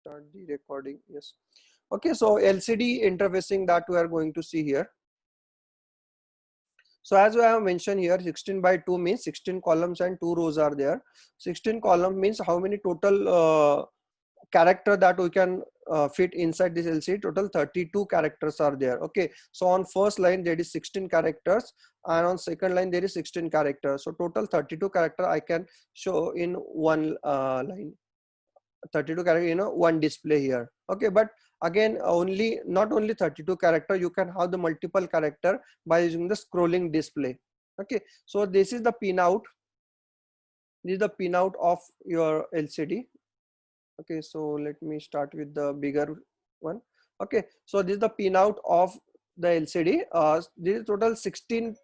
Start the recording. Yes. Okay, so LCD interfacing that we are going to see here. So as I have mentioned here, 16 by 2 means 16 columns and 2 rows are there. 16 column means how many total character that we can fit inside this LCD. Total 32 characters are there. Okay, so on first line there is 16 characters, and on second line there is 16 characters. So total 32 character I can show in one line. 32 character, one display here. Okay, but again, not only 32 character, you can have the multiple character by using the scrolling display. Okay, so this is the pinout. This is the pinout of your LCD. Okay, so let me start with the bigger one. Okay, so this is the pinout of the LCD. This is total 16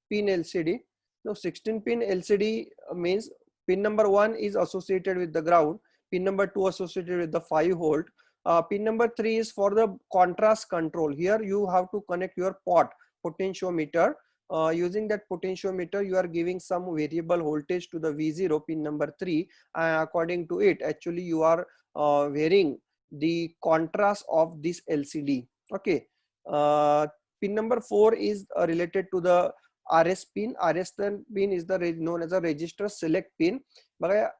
pin LCD. Now 16 pin LCD means pin number 1 is associated with the ground, pin number 2 associated with the 5V, pin number 3 is for the contrast control. Here you have to connect your potentiometer. Using that potentiometer, you are giving some variable voltage to the V0 pin number 3, and according to it, actually you are varying the contrast of this LCD. Okay, pin number 4 is related to the RS pin. RS pin is known as a register select pin. But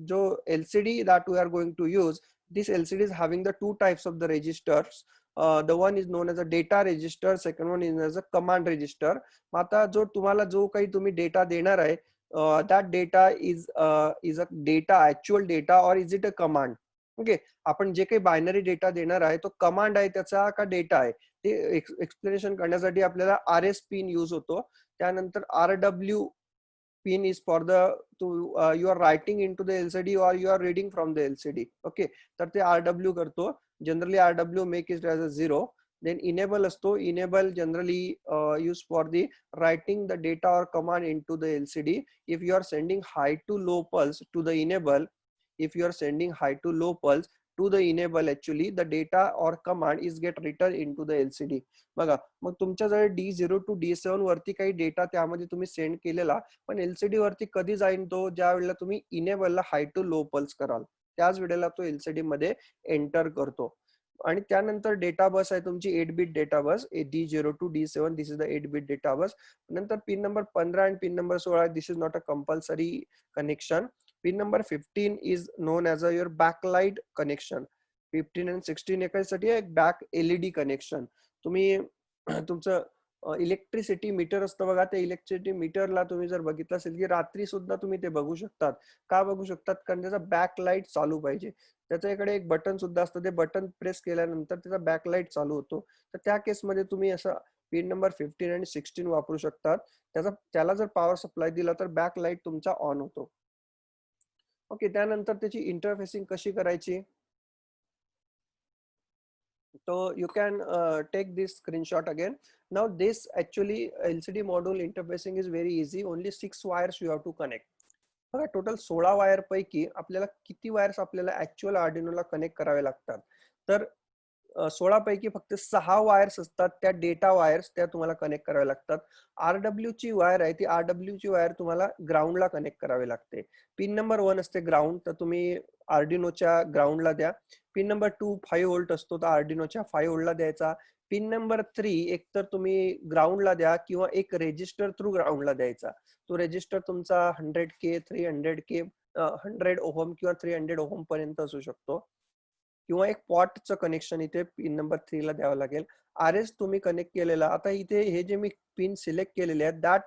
jo LCD that we are going to use, this LCD is having the two types of the registers. The one is known as a data register, second one is known as a command register. आता जो तुम्हाला जो काही तुम्ही data देणार आहे, that data is a data, actual data, or is it a command? Okay, आपण जे काही बायनरी डेटा देणार आहे तो कमांड आहे त्याचा का डेटा आहे ते एक्सप्लेनेशन करण्यासाठी आपल्याला RS पिन यूज होतो. त्यानंतर RW pin is for the you are writing into the LCD or you are reading from the LCD. Okay, तर ते RW करतो. Generally RW make it as a 0. Then enable असतो. Enable generally used for the writing the data or command into the LCD. If you are sending high to low pulse to the enable, if you are sending high to low pulse to the enable, actually the data or command is get written into the LCD. बघा, मग तुमच्या जर D0 to D7 वरती काही data त्यामध्ये तुम्ही send केलेला, पण LCD वरती कधी जाईन तो, ज्या वेळेला तुम्ही इनेबलला हाय टू लो पल्स कराल त्याच वेळेला तो LCD मध्ये एंटर करतो. आणि त्यानंतर डेटा बस आहे तुमची 8-bit data bus, D0 to D7, this is the 8-bit data bus. नंतर पिन नंबर 15 आणि pin number 16, this is not a compulsory connection. Pin number 15 is known as a your backlight connection. 15 आणि 16 एकासाठी एक back LED connection. तुम्ही तुमचं electricity metre असतं बघा, त्या इलेक्ट्रिसिटी मीटरला तुम्ही जर बघितलं असेल की रात्री सुद्धा तुम्ही ते बघू शकतात. का बघू शकतात? कारण त्याचा बॅकलाइट चालू पाहिजे. त्याच्याकडे एक बटन सुद्धा असतं, ते बटन प्रेस केल्यानंतर त्याचा बॅकलाइट चालू होतो. तर त्या केसमध्ये तुम्ही असं पिन नंबर 15 आणि 16 वापरू शकतात. त्याला जर पॉवर सप्लाय दिला तर बॅकलाइट तुमचा ऑन होतो. ओके, त्यानंतर त्याची इंटरफेसिंग कशी करायची? So you can take this screenshot again. Now this actually LCD module interfacing is very easy. Only 6 wires you have to connect. बघा, टोटल 16 वायर पैकी आपल्याला किती वायर्स आपल्याला ऍक्च्युअल आर्डिनोला कनेक्ट करावे लागतात? तर 16 पैकी फक्त 6 वायर्स असतात, त्या डेटा वायर्स त्या तुम्हाला कनेक्ट करावे लागतात. RW ची वायर आहे, ती RW ची वायर तुम्हाला ग्राउंडला कनेक्ट करावी लागते. पिन नंबर 1 असते ग्राउंड, तर तुम्ही आर्डिनोच्या ग्राउंडला द्या. पिन नंबर 2 5V असतो, तर आर्डिनोच्या 5V द्यायचा. पिन नंबर 3 एक तर तुम्ही ग्राउंडला द्या किंवा एक रेजिस्टर थ्रू ग्राउंडला द्यायचा. तो रेजिस्टर तुमचा 100K 300K 100 ओहम किंवा 300 ओहम पर्यंत असू शकतो. किंवा एक पॉटचं कनेक्शन इथे पिन नंबर 3 ला द्यावं लागेल. RS तुम्ही कनेक्ट केलेला, आता इथे हे जे मी पिन सिलेक्ट केलेले आहेत, that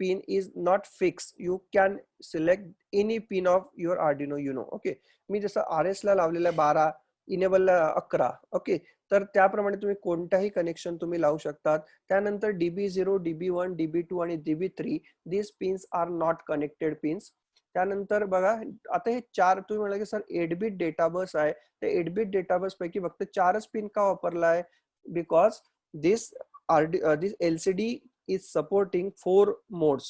pin is not fixed. You can select any pin of your Arduino Uno. Okay, मी जसं RS ला लावलेला 12, इनेबल ला 11. ओके, तर त्याप्रमाणे तुम्ही कोणताही कनेक्शन तुम्ही लावू शकतात. त्यानंतर DB0, DB1, DB2 आणि DB3 these pins are not connected pins. त्यानंतर बघा, आता हे 4 तुम्ही म्हणाले की सर 8-bit डेटा बस आहे, ते 8-bit डेटा बस पैकी फक्त 4च पिन का वापरलाय? Because this LCD is supporting 4 modes,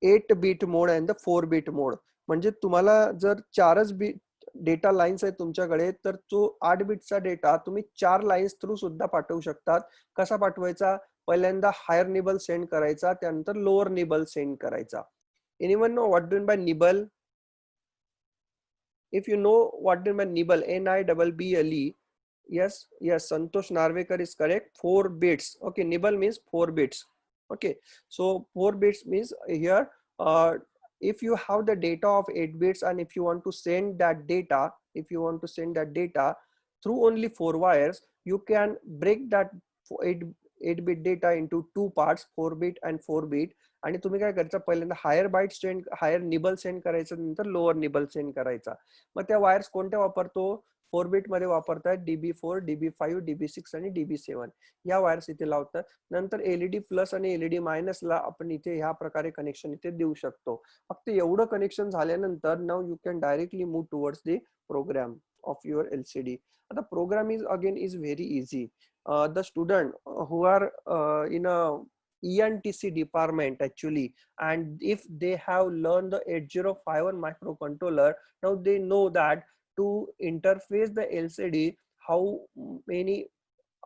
8-bit mode and the 4-bit mode. म्हणजे तुम्हाला जर 4च बिट डेटा लाईन्स आहेत तुमच्याकडे, तर तो 8 बिटचा डेटा तुम्ही 4 लाईन्स थ्रू सुद्धा पाठवू शकतात. कसा पाठवायचा? पहिल्यांदा हायर निबल सेंड करायचा, त्यानंतर लोअर निबल सेंड करायचा. Anyone know what do mean by nibble? if you know what do you mean nibble, Nibble. Yes, Santosh Narvekar is correct. 4 bits. Okay, nibble means 4 bits. Okay, so 4 bits means here, if you have the data of 8 bits and if you want to send that data, through only 4 wires, you can break that 8 bit data into 2 parts, 4 bit and 4 bit. आणि तुम्ही काय करायचं, पहिल्यांदा higher byte send, higher nibble send करायचं, नंतर lower nibble send करायचा. मग त्या वायर्स कोणत्या वापरतो, 4 बिट मध्ये वापरतात DB4, DB5, DB6 आणि DB7 या वायर्स इथे लावतात. नंतर LED प्लस आणि LED मायनस ला आपण इथे ह्या प्रकारे कनेक्शन इथे देऊ शकतो. फक्त एवढं कनेक्शन झाल्यानंतर now you can directly move towards the program of your LCD. आता program is very easy. the student who are in a ENTC department actually, and if they have learned the 8051 microcontroller, now they know that to interface the LCD, how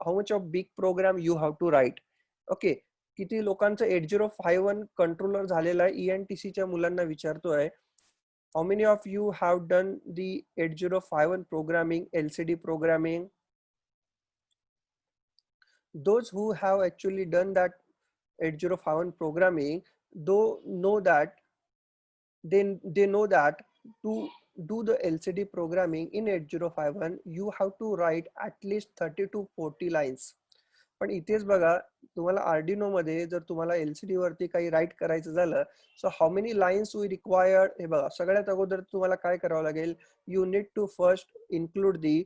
much of big program you have to write. Okay, किती लोकांचं 8051 controller झालेला आहे, ENTC च्या मुलांना विचारतोय. How many of you have done the 8051 programming, LCD programming? Those who have actually done that 8051 programming, though know that they know that to do the LCD programming in 8051 you have to write at least 30 to 40 lines. पण इथेच बघा, तुम्हाला Arduino मध्ये जर तुम्हाला LCD वरती काही write करायचं झालं, so how many lines we required, हे बघा, सगळ्यात अगोदर तुम्हाला काय करावं लागेल, you need to first include the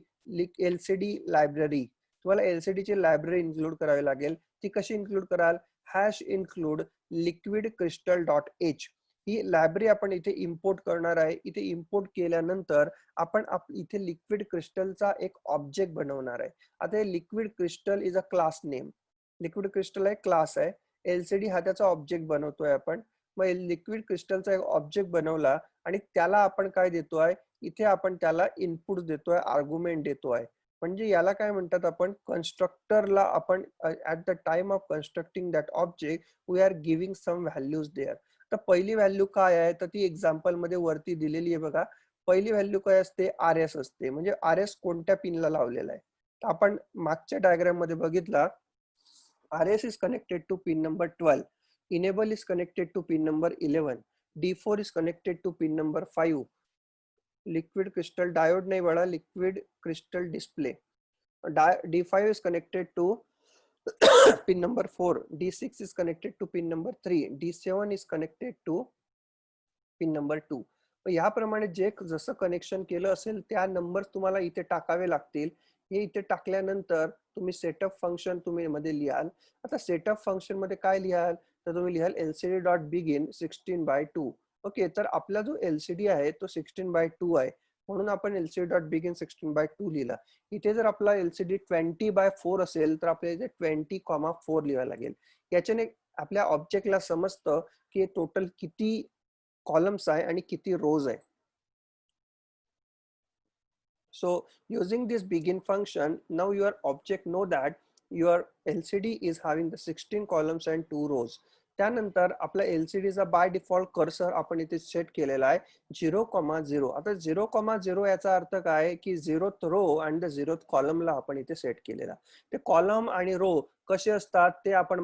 LCD library. तुम्हाला LCD ची लायब्ररी इन्क्लूड करावी लागेल. ती कशी इन्क्लूड कराल, हॅश इन्क्लूड liquidcrystal.h ही लायब्ररी आपण इथे इम्पोर्ट करणार आहे. इथे इम्पोर्ट केल्यानंतर आपण इथे लिक्विड क्रिस्टलचा एक ऑब्जेक्ट बनवणार आहे. आता liquid crystal is a class name. Liquid crystal एक क्लास आहे, LCD हा त्याचा ऑब्जेक्ट बनवतोय आपण. मग लिक्विड क्रिस्टलचा एक ऑब्जेक्ट बनवला आणि त्याला आपण काय देतोय, इथे आपण त्याला इनपुट देतोय, आर्ग्युमेंट देतोय. म्हणजे याला काय म्हणतात, आपण कन्स्ट्रक्टरला आपण at the time of constructing that object we are giving some values there. तर पहिली व्हॅल्यू काय आहे, तर ती एक्झाम्पल मध्ये वरती दिलेली आहे बघा. पहिली व्हॅल्यू काय असते, RS असते. म्हणजे RS कोणत्या पिनला लावलेला आहे. तर आपण मागच्या डायग्राम मध्ये बघितला, RS is connected to pin number 12, enable is connected to pin number 11, D4 is connected to pin number 5, liquid crystal diode नहीं बड़ा, liquid crystal display, D5 is connected to pin number 4, D6 is connected to pin number 3, D7 is connected to pin number 2. याप्रमाणे जे जसं connection केलं असेल त्या numbers तुम्हाला इथे टाकावे लागतील. हे इथे टाकल्यानंतर तुम्ही सेटअप फंक्शन तुम्ही मध्ये लिहाल. आता सेटअप फंक्शन मध्ये काय लिहाल, तर तुम्ही लिहाल LCD.begin 16/2. ओके, तर आपला जो LCD आहे तो 16/2 आहे, म्हणून आपण LCD.begin 16/2 लिहिला. इथे जर आपला LCD 20/4 असेल तर आपल्याला इथे 20,4 लिहावं लागेल. याच्याने आपल्या ऑब्जेक्टला समजतं की टोटल किती कॉलम्स आहे आणि किती रोज आहे. So using this begin function, now your object know that your LCD is having the 16 columns and 2 rows. त्यानंतर आपला LCD चा बाय डिफॉल्ट कर्सर आपण इथे सेट केलेला आहे 0,0. आता 0,0 याचा अर्थ काय की 0th रो आणि 0th कॉलमला आपण इथे सेट केलेला. ते कॉलम आणि रो कसे असतात ते आपण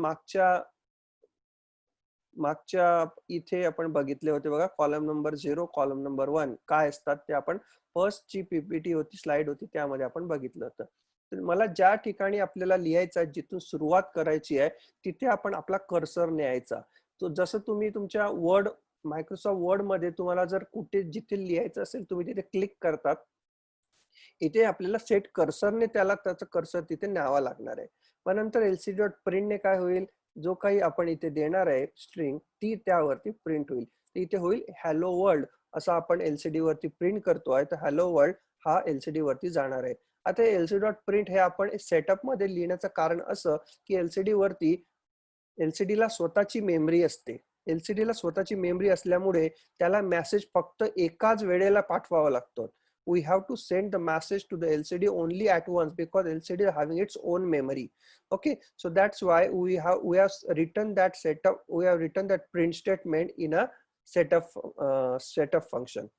मागच्या इथे आपण बघितले होते बघा. कॉलम नंबर 0, कॉलम नंबर 1 काय असतात ते आपण फर्स्ट ची PPT होती, स्लाइड होती, त्यामध्ये आपण बघितलं होतं. तर मला ज्या ठिकाणी आपल्याला लिहायचं आहे, जिथून सुरुवात करायची आहे, तिथे आपण आपला कर्सर न्यायचा. तो जसं तुम्ही तुमच्या मायक्रोसॉफ्ट वर्ड मध्ये तुम्हाला जर कुठे जिथे लिहायचं असेल तुम्ही तिथे क्लिक करतात, इथे आपल्याला सेट कर्सरने त्याचं कर्सर तिथे न्यावा लागणार आहे. मग नंतर LCD.print ने काय होईल, जो काही आपण इथे देणार आहे स्ट्रिंग ती त्यावरती प्रिंट होईल. इथे होईल हॅलो वर्ल्ड असं आपण LCD वरती प्रिंट करतोय, तर हॅलो वर्ल्ड हा LCD वरती जाणार आहे. आता LCD.print हे आपण सेटअप मध्ये लिहिण्याचं कारण असं की LCD ला स्वतःची मेमरी असते. LCD ला स्वतःची मेमरी असल्यामुळे त्याला मेसेज फक्त एकाच वेळेला पाठवावा लागतो. We have to send the message to the LCD only at once because LCD is having its own memory. Okay, so that's why we have written that setup. We have written that print statement in a setup function.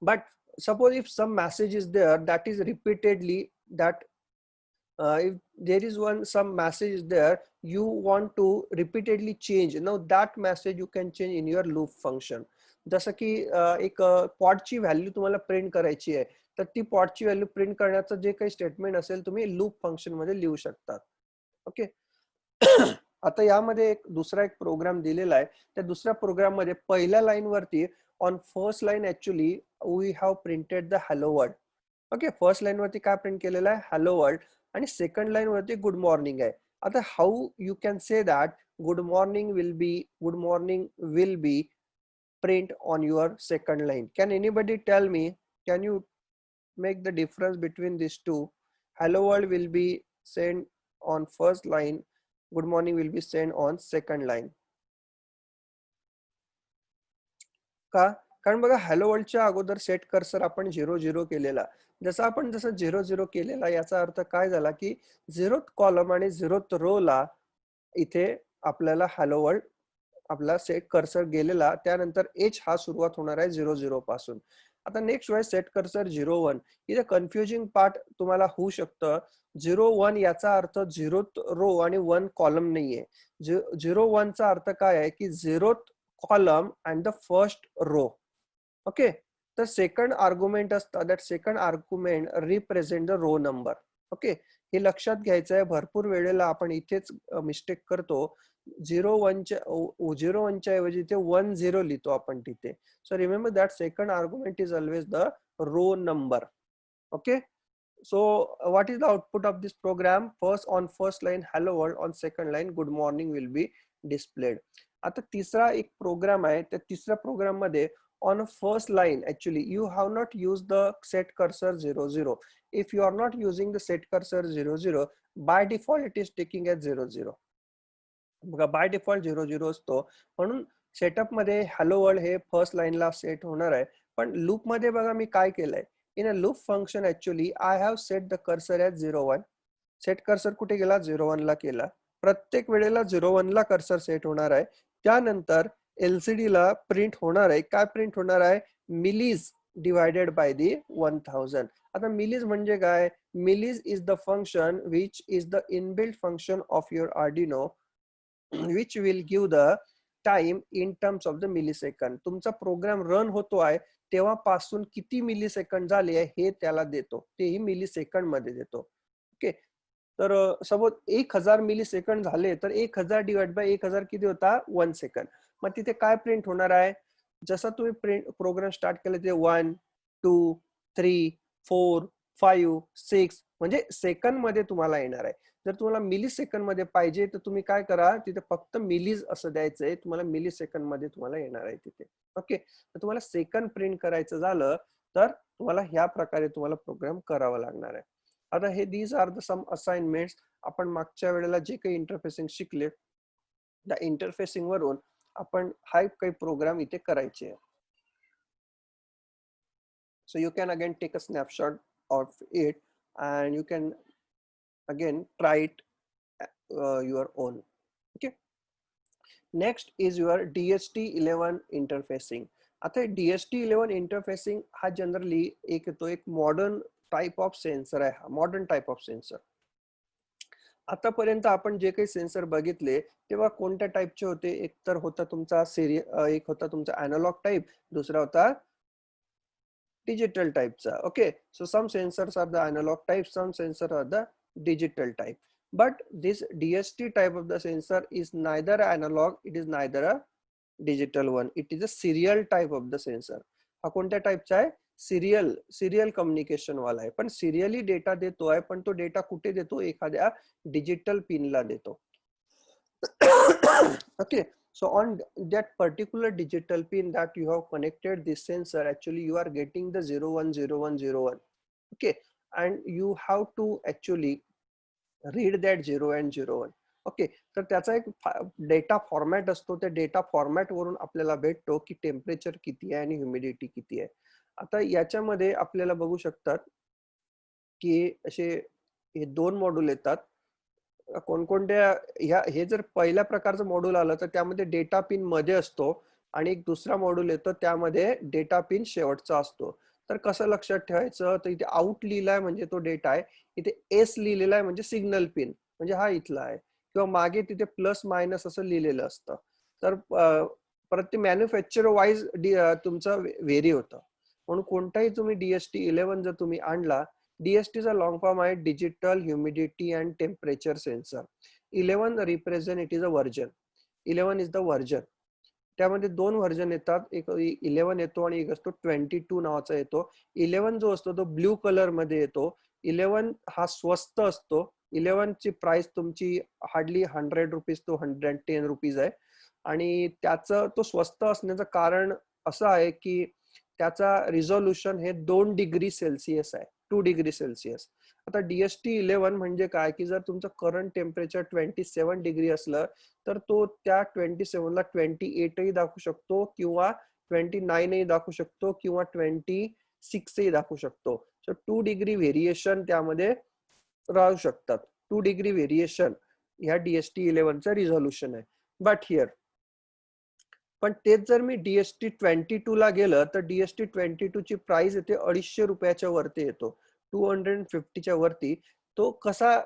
But suppose if some message is there that is repeatedly that if there is some message is there, you want to repeatedly change, now that message you can change in your loop function. जसं की एक पॉटची value तुम्हाला print करायची आहे, तर ती पॉटची value print करण्याचं जे काही स्टेटमेंट असेल तुम्ही लूप फंक्शन मध्ये लिहू शकता. ओके. आता यामध्ये दुसरा एक प्रोग्राम दिलेला आहे. त्या दुसऱ्या प्रोग्राम मध्ये पहिल्या लाईन वरती on first line actually we have printed the hello world. Okay, first line वरती काय प्रिंट केलेलं आहे, हॅलो वर्ल्ड, आणि सेकंड लाईन वरती गुड मॉर्निंग आहे. आता how you can say that good morning will be print on your second line? Can anybody tell me, can you make the difference between these two? Hello world will be sent on first line, good morning will be sent on second line. का? कारण बघा hello वर्ल्डच्या अगोदर set cursor आपण 0 केलेला. जसं 0 केलेला याचा अर्थ काय झाला की 0th कॉलम आणि 0th रो ला इथे आपल्याला हॅलो वर्ल्ड आपला सेट कर्सर गेलेला, त्यानंतर एच हा सुरुवात होणार आहे 0 पासून. आता नेक्स्ट वेळेस सेट कर्सर 01. इथे कन्फ्युजिंग पार्ट तुम्हाला होऊ शकतं. 01 याचा अर्थ 0th रो आणि 1 कॉलम नाहीये. 01 चा अर्थ काय आहे की 0th column and the first row. Okay, तर सेकंड आर्ग्युमेंट असतं, that second argument represent the row number. Okay, हे लक्षात घ्यायचं आहे. भरपूर वेळेला आपण इथेच मिस्टेक करतो. 01 च्या ऐवजी ते 10 लिहितो आपण तिथे. So remember that second argument is always the row number. Okay, so what is the output of this program? On first line hello world, on second line good morning will be displayed. आता तिसरा एक programme आहे. त्या तिसऱ्या programme मध्ये on a first line actually you have not used the set cursor 00. If you are not using the set cursor 00, by default it is taking as 00. बघा by default 00 असतो, म्हणून सेटअप मध्ये hello world हे first लाईनला set होणार आहे. पण loop मध्ये बघा मी काय केलंय, in a loop function actually I have set the cursor as 01. Set cursor कुठे गेला, 01 ला केला. प्रत्येक वेळेला 01 ला कर्सर सेट होणार आहे. त्यानंतर एलसीडी ला प्रिंट होणार आहे. काय प्रिंट होणार आहे, मिलीज डिवायडेड बाय दी 1000. आता मिलीज म्हणजे काय, millis is the function which is the inbuilt function of your Arduino which will give the time in terms of the millisecond. तुमचा प्रोग्राम रन होतो आहे तेव्हापासून किती मिलीसेकंड झाले हे त्याला देतो, तेही मिलीसेकंड मध्ये देतो. ओके, तर सपोज 1000 मिलीसेकंड झाले तर 1000 डिवाइड बाय 1000 किती होता, 1 सेकंड. मग तिथे काय प्रिंट होणार आहे, जसा तुम्ही प्रोग्राम स्टार्ट केले ते 1 2 3 4 5 6 म्हणजे सेकंड मध्ये तुम्हाला येणार आहे. जर तुम्हाला मिली सेकंड मध्ये पाहिजे तर तुम्ही काय करा, तिथे फक्त मिलीज असं द्यायचंय, तुम्हाला मिली सेकंड मध्ये तुम्हाला येणार आहे तिथे. ओके, तर तुम्हाला सेकंड प्रिंट करायचं झालं तर तुम्हाला ह्या प्रकारे तुम्हाला प्रोग्राम करावा लागणार आहे. आता हे these are the some assignments. आपण मागच्या वेळेला जे काही इंटरफेसिंग शिकले त्या इंटरफेसिंग वरून आपण हा काही प्रोग्राम इथे करायचे आहे. So you can again take a snapshot of it and you can again try it your own. Okay, next is your DHT11 interfacing. आता DHT11 interfacing हा जनरली एक मॉडर्न टाइप ऑफ सेन्सर आहे. हा modern type of sensor. आतापर्यंत आपण जे काही sensor बघितले तेव्हा कोणत्या टाइपचे होते, एक तर होता तुमचा एक होता तुमचा अॅनालॉग टाइप, दुसरा होता digital types. Okay, so some sensors are the analog type, some sensors are the digital type, but this DHT type of the sensor is neither analog, it is neither a digital one, it is a serial type of the sensor. हा कोणत्या टाइपचा आहे, serial communication वाला आहे. पण serially data देतो आहे, पण तो डेटा कुठे देतो, एखाद्या डिजिटल पिनला देतो. Okay, so on that particular digital pin that you have connected this sensor, actually you are getting the 010101. Okay, and you have to actually read that 0 and 01. Okay, तर त्याचा एक डेटा फॉर्मॅट असतो. त्या data format वरून आपल्याला भेटतो की temperature किती आहे आणि ह्युमिडिटी किती आहे. आता याच्यामध्ये आपल्याला बघू शकतात की असे हे दोन मॉड्यूल येतात. कोणकोणत्या हे जर पहिल्या प्रकारचं मॉड्यूल आलं तर त्यामध्ये डेटा पिन मध्ये असतो आणि एक दुसरा मॉड्यूल येतो त्यामध्ये डेटा पिन शेवटचा असतो. तर कसं लक्षात ठेवायचं, तर इथे आउट लिहिलाय म्हणजे तो डेटा आहे, इथे एस लिहिलेला आहे म्हणजे सिग्नल पिन, म्हणजे हा इथला आहे, किंवा मागे तिथे प्लस मायनस असं लिहिलेलं असतं. तर परत ते मॅन्युफॅक्चर वाईज तुमचं व्हेरी होतं. म्हणून कोणताही तुम्ही DST-11 जर तुम्ही आणला, DSTचा लॉंग फॉर्म आहे digital humidity and temperature sensor. 11 represent it is a version. 11 is the version. त्यामध्ये दोन व्हर्जन येतात, एक 11 येतो आणि एक असतो 22 नावाचा येतो. 11 जो असतो तो ब्ल्यू कलर मध्ये येतो. 11 हा स्वस्त असतो. 11 ची प्राइस तुमची हार्डली 100 रुपीज टू 110 रुपीज आहे. आणि त्याचं तो स्वस्त असण्याचं कारण असं आहे की त्याचा रिझोल्युशन हे 2 डिग्री सेल्सिअस आहे, 2 डिग्री सेल्सिअस. आता DST-11 म्हणजे काय, की जर तुमचं करंट टेम्परेचर 27 डिग्री असलं तर तो त्या 27 ला 28ही दाखवू शकतो, किंवा 29ही दाखवू शकतो, किंवा 26ही दाखवू शकतो. सो 2 डिग्री व्हेरिएशन त्यामध्ये राहू शकतात. 2 डिग्री व्हेरिएशन ह्या DST-11 चं रिझोल्युशन आहे. बट हिअर, पण तेच जर मी DST-22 ला गेलं तर DST-22 ची प्राइस येते 250 रुपयाच्या वरती येतो, 250च्या वरती. तो कसा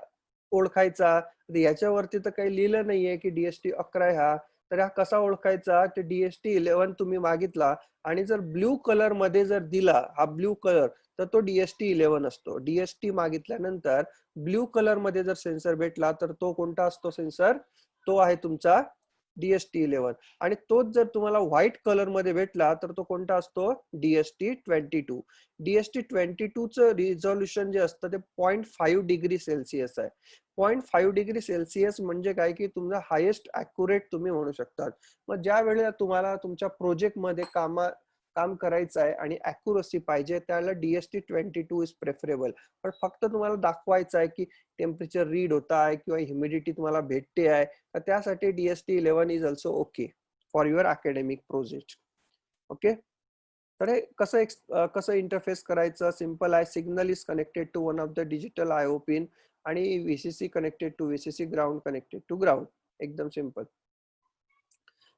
ओळखायचा? याच्यावरती तर काही लिहिलं नाहीये की DST-11 हा, तर हा कसा ओळखायचा? ते DST-11 तुम्ही मागितला आणि जर ब्ल्यू कलर मध्ये जर दिला, हा ब्ल्यू कलर, तर तो DST-11 असतो. DST मागितल्यानंतर ब्ल्यू कलर मध्ये जर सेन्सर भेटला तर तो कोणता असतो सेन्सर? तो आहे तुमचा DST-11. आणि तोच जर तुम्हाला व्हाईट कलर मध्ये भेटला तर तो कोणता असतो? DST-22. DST-22 चं रिझोल्युशन जे असतं ते 0.5 डिग्री सेल्सिअस आहे. 0.5 डिग्री सेल्सिअस म्हणजे काय, की तुमचा हायेस्ट अॅक्युरेट तुम्ही म्हणू शकतात. मग ज्या वेळेला तुम्हाला तुमच्या प्रोजेक्ट मध्ये काम करायचं आहे आणि अॅक्युरसी पाहिजे, त्याला DST-22 इज प्रेफरेबल. पण फक्त तुम्हाला दाखवायचं आहे की टेम्परेचर रीड होत आहे किंवा ह्युमिडिटी तुम्हाला भेटते आहे, तर त्यासाठी DST-11 is also okay for your academic project. Okay. तर हे कसं इंटरफेस करायचं? सिंपल आहे. Signal is connected to one of the digital IO pin आणि VCC connected to VCC, ground connected to ground. एकदम सिंपल.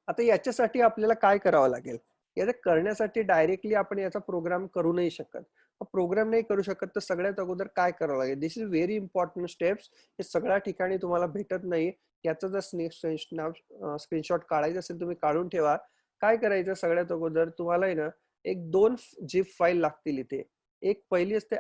आता याच्यासाठी आपल्याला काय करावं लागेल? याचं करण्यासाठी डायरेक्टली आपण याचा प्रोग्राम करू नाही शकत. प्रोग्राम नाही करू शकत तर सगळ्यात अगोदर काय करावं लागेल? दिस इज व्हेरी इम्पॉर्टंट स्टेप्स. हे सगळ्या ठिकाणी तुम्हाला भेटत नाही. याचा जर स्क्रीनशॉट काढायचा असेल तुम्ही काढून ठेवा. काय करायचं? सगळ्यात अगोदर तुम्हाला आहे ना, एक दोन झिप फाईल लागतील इथे. एक पहिली असते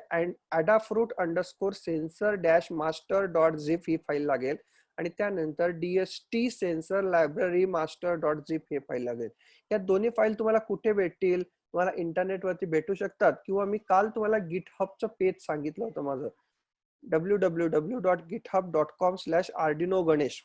adafruit_sensor-master.zip ही फाईल लागेल, आणि त्यानंतर DST sensor library master dot zip हे फाईल लागेल. या दोन्ही फाईल तुम्हाला कुठे भेटतील? तुम्हाला इंटरनेटवरती भेटू शकतात, किंवा मी काल तुम्हाला गिटहबचं पेज सांगितलं होतं माझं, www.github.com/arduinoganesh.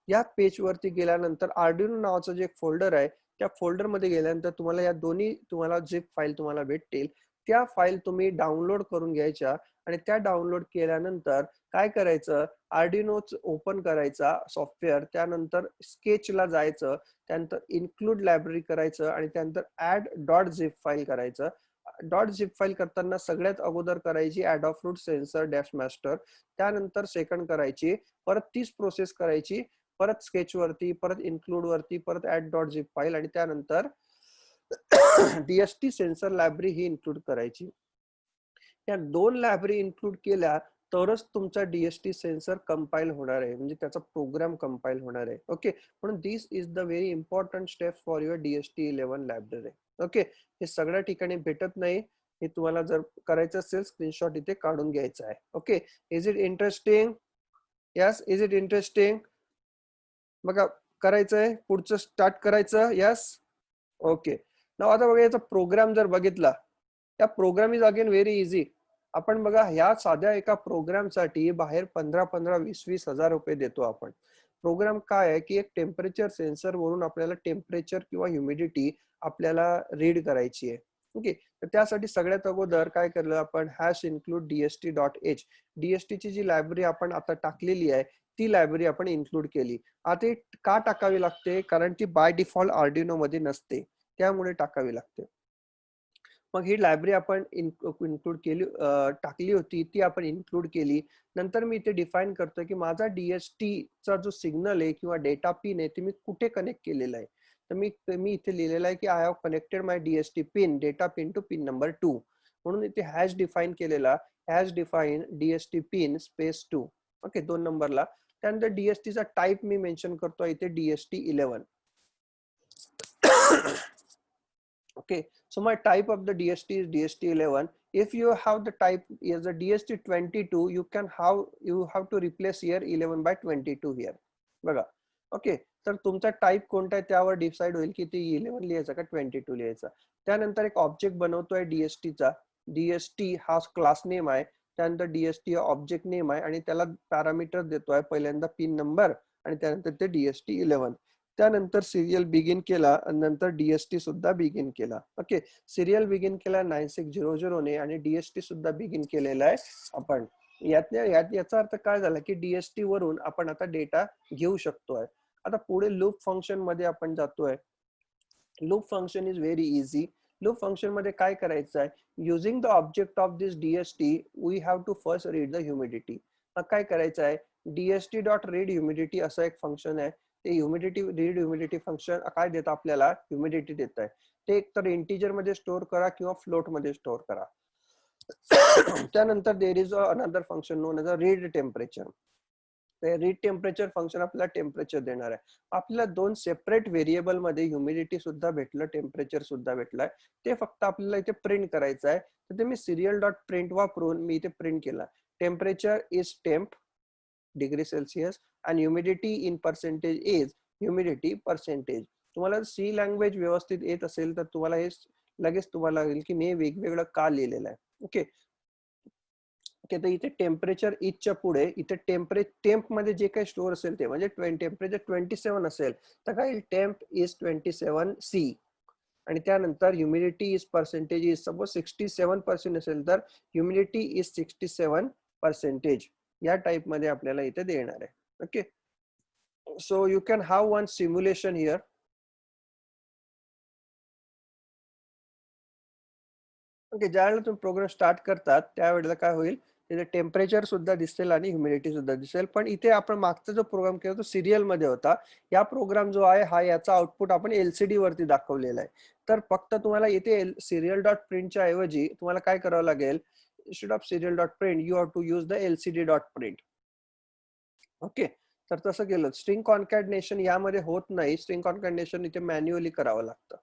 या पेज वरती गेल्यानंतर आर्डिनो नावाचं जे एक फोल्डर आहे, त्या फोल्डर मध्ये गेल्यानंतर तुम्हाला या दोन्ही तुम्हाला झिप फाईल तुम्हाला भेटतील. त्या फाईल तुम्ही डाउनलोड करून घ्यायच्या, आणि त्या डाउनलोड केल्यानंतर काय करायचं? आर्डिनोच ओपन करायचा सॉफ्टवेअर, त्यानंतर स्केचला जायचं, त्यानंतर इन्क्लूड लायब्ररी करायचं, आणि त्यानंतर ऍड डॉट झिप फाईल करायचं. डॉट झिप फाईल करताना सगळ्यात अगोदर करायची adafruit sensor dash master, त्यानंतर सेकंड करायची, परत तीच प्रोसेस करायची, परत स्केच वरती, परत इन्क्लूड वरती, परत ऍड डॉट झिप फाईल, आणि त्यानंतर DST सेन्सर लायब्ररी ही इन्क्लूड करायची. या दोन लायब्ररी इन्क्लूड केल्या तरच तुमचा DST सेन्सर कंपाईल होणार आहे, म्हणजे त्याचा प्रोग्राम कंपाईल होणार आहे. ओके. म्हणून this is the very important step for your DST-11 library. Okay. हे सगळ्या ठिकाणी भेटत नाही. हे तुम्हाला जर करायचं असेल स्क्रीनशॉट इथे काढून घ्यायचा आहे. Okay. Is it interesting? Yes. Is it interesting? बघा, करायचंय पुढचं स्टार्ट करायचं. यस. ओके. नाव आता बघा, याचा प्रोग्राम जर बघितला, या program is again very easy. आपण बघा, ह्या साध्या एका प्रोग्राम साठी बाहेर 15 20 हजार रुपये देतो आपण. प्रोग्राम काय आहे, की एक टेम्परेचर सेन्सर वरून आपल्याला टेम्परेचर किंवा ह्युमिडिटी आपल्याला रीड करायची आहे. ओके. तर त्यासाठी सगळ्यात अगोदर काय केलं आपण? #include dst.h. DST ची जी लायब्ररी आपण आता टाकलेली आहे, ती लायब्ररी आपण इन्क्लूड केली. आता का टाकावी लागते? कारण ती बाय डिफॉल्ट आर्डिनो मध्ये नसते, त्यामुळे टाकावी लागते. मग ही लायब्ररी आपण इन्क्लूड केली, टाकली होती, ती आपण इन्क्लूड केली. नंतर मी इथे डिफाईन करतोय की माझा DST चा जो सिग्नल आहे किंवा डेटा पिन आहे, ते मी कुठे कनेक्ट केलेला आहे. तर मी इथे लिहिलेलं आहे की I have connected my DST pin data pin to pin number 2. म्हणून इथे हॅश डिफाईन केलेला, hash define DST pin space 2. ओके, 2 नंबरला. त्यानंतर DST चा टाइप मी मेन्शन करतो इथे DST 11. Okay, so my type of the DST is DST 11. If you have the type as a DST 22, you have to replace here 11 by 22 here. बघा. Okay, तर तुमचा type कोणता आहे त्यावर डिसाइड होईल की ते 11 लिहायचा का 22 लिहायचा. त्यानंतर एक ऑब्जेक्ट बनवतोय DST चा. DST हा क्लास नेम आहे. त्यानंतर DST ऑब्जेक्ट नेम आहे आणि त्याला पॅरामीटर देतोय, पहिल्यांदा पिन नंबर आणि त्यानंतर ते DST 11. त्यानंतर सिरियल बिगिन केला आणि नंतर DST सुद्धा बिगिन केला. ओके, सिरियल बिगिन केला 9600 ने आणि DST सुद्धा बिगिन केलेला आहे आपण. याचा अर्थ काय झाला की DST वरून आपण आता डेटा घेऊ शकतोय. आता पुढे लूप फंक्शन मध्ये आपण जातोय. Loop function is very easy. Loop function मध्ये काय करायचं आहे, using the object of this DST we have to first read the humidity. काय करायचं आहे, DST डॉट रीड ह्युमिडिटी असं एक फंक्शन आहे. ते रीड ह्युमिडिटी फंक्शन काय देतं आपल्याला, ह्युमिडिटी देत आहे. ते एकतर इंटिजर मध्ये स्टोअर करा किंवा फ्लोट मध्ये स्टोअर करा. त्यानंतर there is another function non as a read temperature. Read temperature function आपल्याला टेम्परेचर देणार आहे. आपल्याला 2 सेपरेट व्हेरिएबल मध्ये ह्युमिडिटी सुद्धा भेटलं, टेम्परेचर सुद्धा भेटलंय. ते फक्त आपल्याला इथे प्रिंट करायचं आहे. तर ते मी सिरियल डॉट प्रिंट वापरून मी इथे प्रिंट केला. Temperature is temp degree Celsius आणि humidity in percentage is humidity percentage. तुम्हाला सी लँग्वेज व्यवस्थित येत असेल तर तुम्हाला हे लगेच तुम्हाला लागेल की मी वेगवेगळं का लिहिलेलं आहे. ओके, तर इथे टेम्परेचर इजच्या पुढे इथे टेम्प मध्ये जे काही स्टोअर असेल ते म्हणजे टेम्परेचर 27 असेल तर काय टेम्प इज 27C. आणि त्यानंतर humidity is percentage is suppose 67% असेल तर ह्युमिडिटी इज 67%. या टाइप मध्ये आपल्याला इथे देणार आहे. Okay, so you can have one simulation here. Okay, ज्यावेळेला तुम्ही प्रोग्राम स्टार्ट करतात त्यावेळेला काय होईल, तिथे टेम्परेचर सुद्धा दिसेल आणि ह्युमिडिटी सुद्धा दिसेल. पण इथे आपण मागचा जो प्रोग्राम केला तो सिरियल मध्ये होता. या प्रोग्राम जो आहे हा याचा आउटपुट आपण LCD वरती दाखवलेला आहे. तर फक्त तुम्हाला इथे सिरियल डॉट प्रिंटच्या ऐवजी तुम्हाला काय करावं लागेल, instead of serial dot print you have to use the LCD dot print. Okay, तर तसं केलं. स्ट्रिंग कॉन्कॅटनेशन यामध्ये होत नाही. स्ट्रिंग कॉन्कॅटनेशन इथे मॅन्युअली करावं लागतं.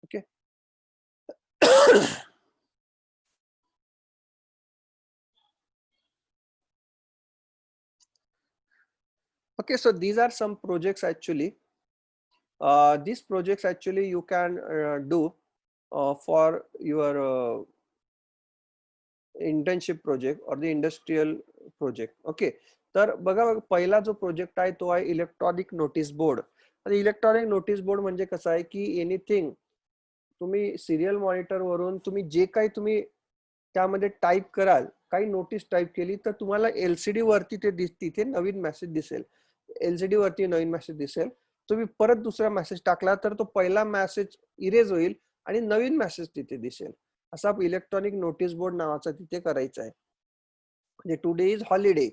Okay. Okay, so these are some projects actually. These projects actually you can do for your internship project or the industrial project. Okay, तर बघा पहिला जो प्रोजेक्ट आहे तो आहे electronic notice board. Electronic notice board म्हणजे कसं आहे की एनिथिंग तुम्ही सिरियल मॉनिटर वरून तुम्ही जे काही तुम्ही त्यामध्ये टाइप कराल, काही नोटीस टाइप केली तर तुम्हाला LCD वरती ते तिथे नवीन मेसेज दिसेल. LCD वरती नवीन मेसेज दिसेल. तुम्ही परत दुसरा मेसेज टाकला तर तो पहिला मेसेज इरेज होईल आणि नवीन मेसेज तिथे दिसेल. असा इलेक्ट्रॉनिक नोटीस बोर्ड नावाचा तिथे करायचा आहे. म्हणजे today is holiday,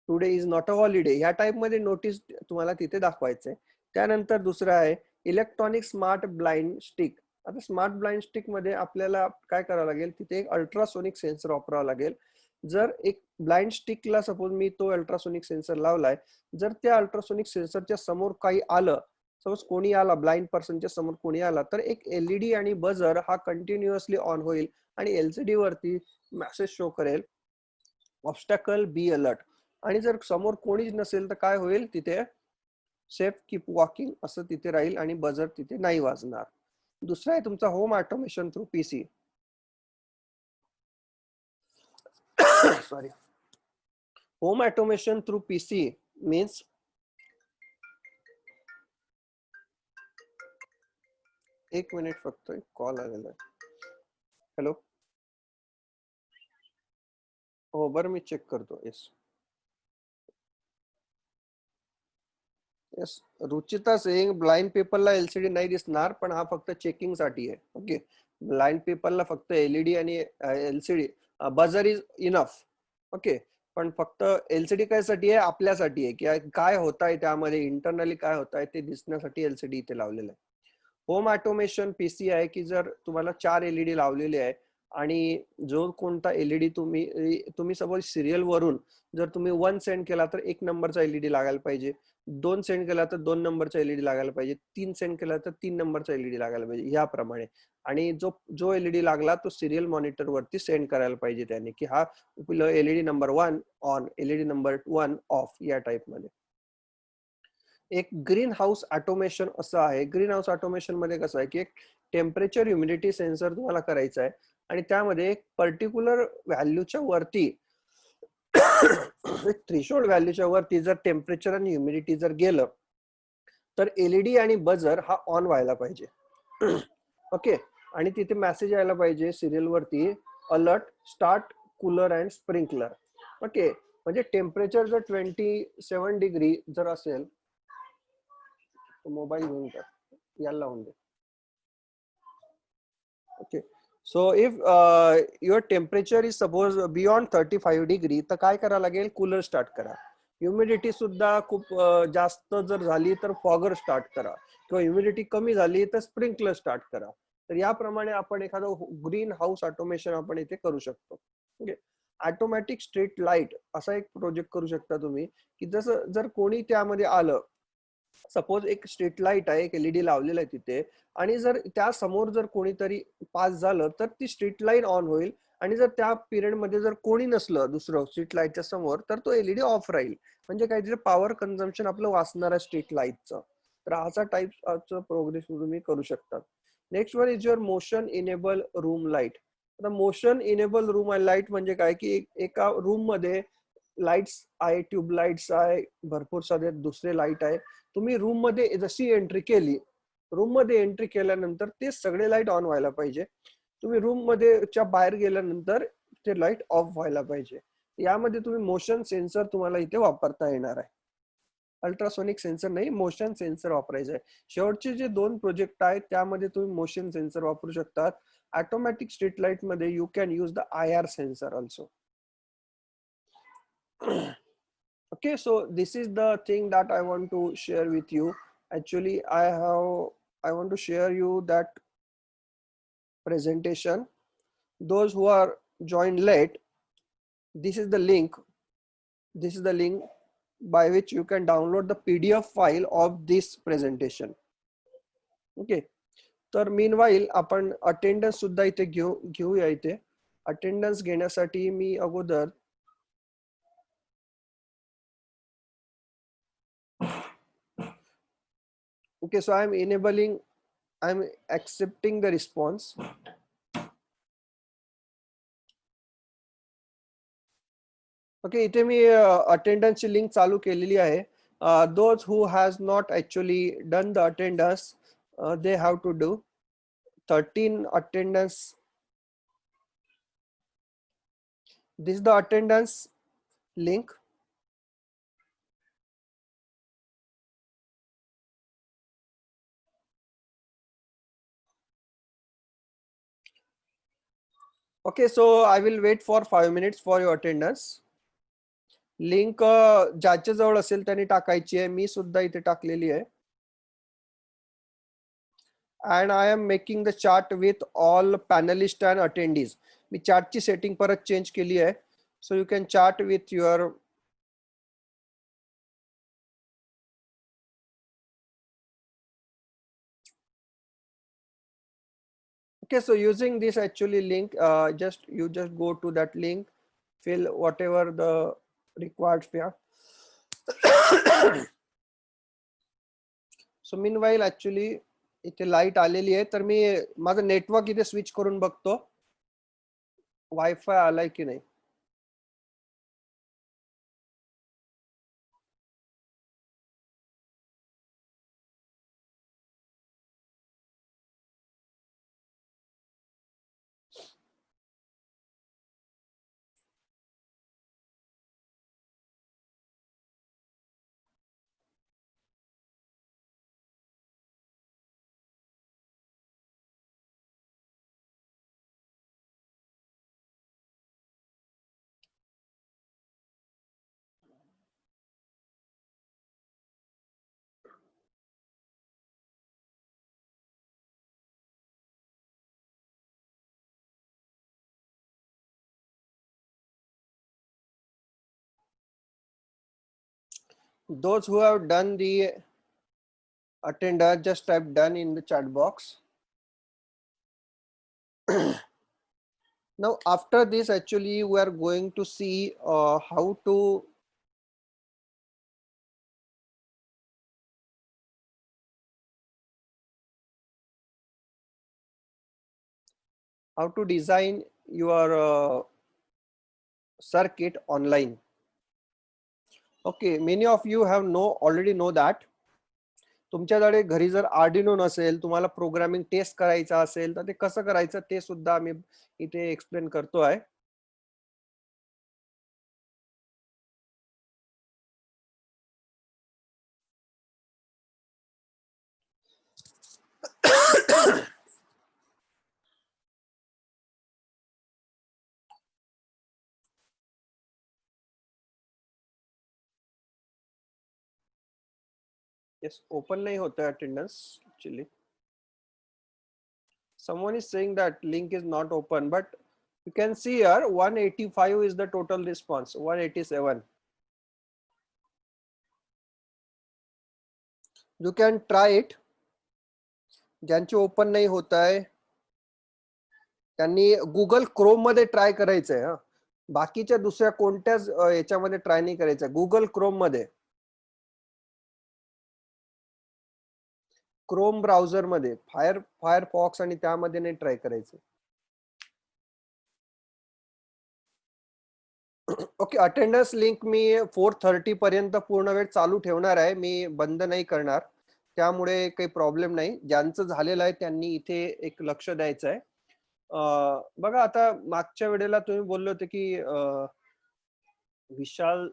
today is not a holiday, ह्या टाइप मध्ये नोटीस तुम्हाला तिथे दाखवायचंय. त्यानंतर दुसरं आहे इलेक्ट्रॉनिक स्मार्ट ब्लाइंड स्टिक. आता स्मार्ट ब्लाइंड स्टिक मध्ये आपल्याला काय करावं लागेल, तिथे एक अल्ट्रासोनिक सेन्सर वापरावा लागेल. जर एक ब्लाइंड स्टिकला सपोज मी तो अल्ट्रासोनिक सेन्सर लावलाय, जर त्या अल्ट्रासोनिक सेन्सरच्या समोर काही आलं, सपोज कोणी आला, ब्लाइंड पर्सनच्या समोर कोणी आला, तर एक LED आणि बझर हा कंटिन्युअसली ऑन होईल आणि LCD वरती मेसेज शो करेल, ऑब्स्टॅकल बी अलर्ट. आणि जर समोर कोणीच नसेल तर काय होईल, तिथे सेफ कीप वॉकिंग असं तिथे राहील आणि बझर तिथे नाही वाजणार. दुसरा आहे तुमचा home automation through PC. Sorry, home automation through PC means एक मिनिट फक्त, एक कॉल आलेला आहे. हॅलो, हो बरं मी चेक करतो. Yes yes, Ruchita saying blind पीपलला LCD नाही दिसणार, पण हा फक्त चेकिंग साठी आहे. ओके, ब्लाइंड पीपलला फक्त LED आणि LCD buzzer is enough. Okay, पण फक्त LCD कायसाठी आहे, आपल्यासाठी आहे की काय होत आहे त्यामध्ये इंटरनली काय होत आहे ते दिसण्यासाठी LCD इथे लावलेलं आहे. होम ऑटोमेशन PC आहे की जर तुम्हाला 4 LED लावलेले आहे आणि जो कोणता एलईडी तुम्ही सपोज सिरियल वरून जर तुम्ही 1 सेंड केला तर 1 नंबरचा एलईडी लागायला पाहिजे, 2 सेंड केला तर 2 नंबरचा एलईडी लागायला पाहिजे, 3 सेंड केला तर 3 नंबरचा एलईडी लागायला पाहिजे, याप्रमाणे. आणि जो जो एलईडी लागला तो सिरियल मॉनिटर वरती सेंड करायला पाहिजे त्याने, की हा LED number 1 on, LED number 1 of, या टाइप मध्ये. एक ग्रीन हाऊस ऑटोमेशन असं आहे. ग्रीन हाऊस ऑटोमेशन मध्ये कसं आहे की एक टेम्परेचर ह्युमिडिटी सेन्सर तुम्हाला करायचा आहे आणि त्यामध्ये एक पर्टिक्युलर व्हॅल्यूच्या वरती एक थ्रेशोल्ड व्हॅल्यूच्या वरती जर टेम्परेचर आणि ह्युमिडिटी जर गेलं तर एलईडी आणि बजर हा ऑन व्हायला पाहिजे. ओके. आणि तिथे मेसेज यायला पाहिजे सिरियल वरती, alert start cooler and sprinkler. Okay. म्हणजे टेम्परेचर जर 27 डिग्री जर असेल, मोबाईल घेऊन कर याला लावून दे. Okay. So if your temperature is suppose beyond 35 degree तर काय करावं लागेल, कूलर स्टार्ट करा. ह्युमिडिटी सुद्धा खूप जास्त जर झाली तर फॉगर स्टार्ट करा, किंवा ह्युमिडिटी कमी झाली तर स्प्रिंकलर स्टार्ट करा. तर याप्रमाणे आपण एखादं ग्रीन हाऊस ऑटोमेशन आपण इथे करू शकतो. ओके. ऑटोमॅटिक स्ट्रीट लाईट असा एक प्रोजेक्ट करू शकता तुम्ही, की जसं जर कोणी त्यामध्ये आलं, सपोज एक स्ट्रीट लाईट आहे, एक एलईडी लावलेला आहे तिथे, आणि जर त्या समोर जर कोणीतरी पास झालं तर ती स्ट्रीट लाईट ऑन होईल, आणि जर त्या पिरियड मध्ये जर कोणी नसलं दुसरं स्ट्रीट लाईटच्या समोर तर तो एलईडी ऑफ राहील. म्हणजे काहीतरी पॉवर कन्झम्पशन आपलं वाचणार आहे स्ट्रीट लाईटचं. तर असा टाईपचं प्रोग्रेस तुम्ही करू शकता. Next one is your motion enable room light. आता मोशन इनेबल रूम लाईट म्हणजे काय, की एका रूम मध्ये लाईट्स आहे, ट्यूब लाईट्स आहे, भरपूर सारे दुसरे लाईट आहे. तुम्ही रूम मध्ये जशी एंट्री केली, रूम मध्ये एंट्री केल्यानंतर ते सगळे लाईट ऑन व्हायला पाहिजे. तुम्ही रूम मध्ये च्या बाहेर गेल्यानंतर ते लाईट ऑफ व्हायला पाहिजे. यामध्ये तुम्ही मोशन सेन्सर तुम्हाला इथे वापरता येणार आहे. अल्ट्रासोनिक सेन्सर नाही, मोशन सेन्सर वापरायचं आहे. शेवटचे जे 2 प्रोजेक्ट आहेत त्यामध्ये तुम्ही मोशन सेन्सर वापरू शकतात. ऑटोमॅटिक स्ट्रीट लाईट मध्ये you can use the IR sensor also. Okay, so this is the thing that I want to share with you. Actually I want to share you that presentation. Those who are joined late, this is the link, this is the link by which you can download the PDF file of this presentation. Okay. तर meanwhile आपण attendance सुद्धा इथे घेऊया. इथे attendance घेण्यासाठी मी अगोदर okay, so I'm accepting the response. Okay. इथे मी अटेंडन्सची लिंक चालू केलेली आहे. Those who has not actually done the attendance, they have to do 13 attendance. This the attendance link. Okay. So I will wait for 5 minutes for your attendance. Link ज्याच्या जवळ असेल त्यांनी टाकायची आहे. मी सुद्धा इथे टाकलेली आहे. and I am making the chart with all panelists and attendees. मी चार्टची सेटिंग परत चेंज केली आहे. So you can chart with your okay. So using this actually link, you just go to that link, fill whatever the required field. So meanwhile actually इथे light आलेली आहे, तर मी माझं नेटवर्क इथे स्विच करून बघतो वायफाय आलाय की नाही. Those who have done the attender, just type done in the chat box. Now after this, actually we are going to see how to design your circuit online. Okay, many of you have already know that. तुमच्याकडे घरी जर Arduino नसेल, तुम्हाला programming taste करायचा असेल तर ते कसं करायचं ते सुद्धा आम्ही इथे एक्सप्लेन करतोय. Yes, open nahi hota hai attendance actually. Someone is saying that link is not open, but you can see here 185 is the total response, 187. You can try it. ज्यांची ओपन नाही होत आहे त्यांनी गुगल क्रोम मध्ये try करायचंय. बाकीच्या दुसऱ्या कोणत्याच याच्यामध्ये ट्राय नाही करायचं. गुगल क्रोम मध्ये, क्रोम ब्राउझर मध्ये फायरफॉक्स आणि त्यामध्ये नाही ट्राय करायचं. ओके, अटेंडन्स लिंक मी 4:30 पर्यंत पूर्ण वेळ चालू ठेवणार आहे. मी बंद नाही करणार, त्यामुळे काही प्रॉब्लेम नाही. ज्यांचं झालेलं आहे त्यांनी इथे एक लक्ष द्यायचं आहे. बघा आता मागच्या वेळेला तुम्ही बोलले होते की विशाल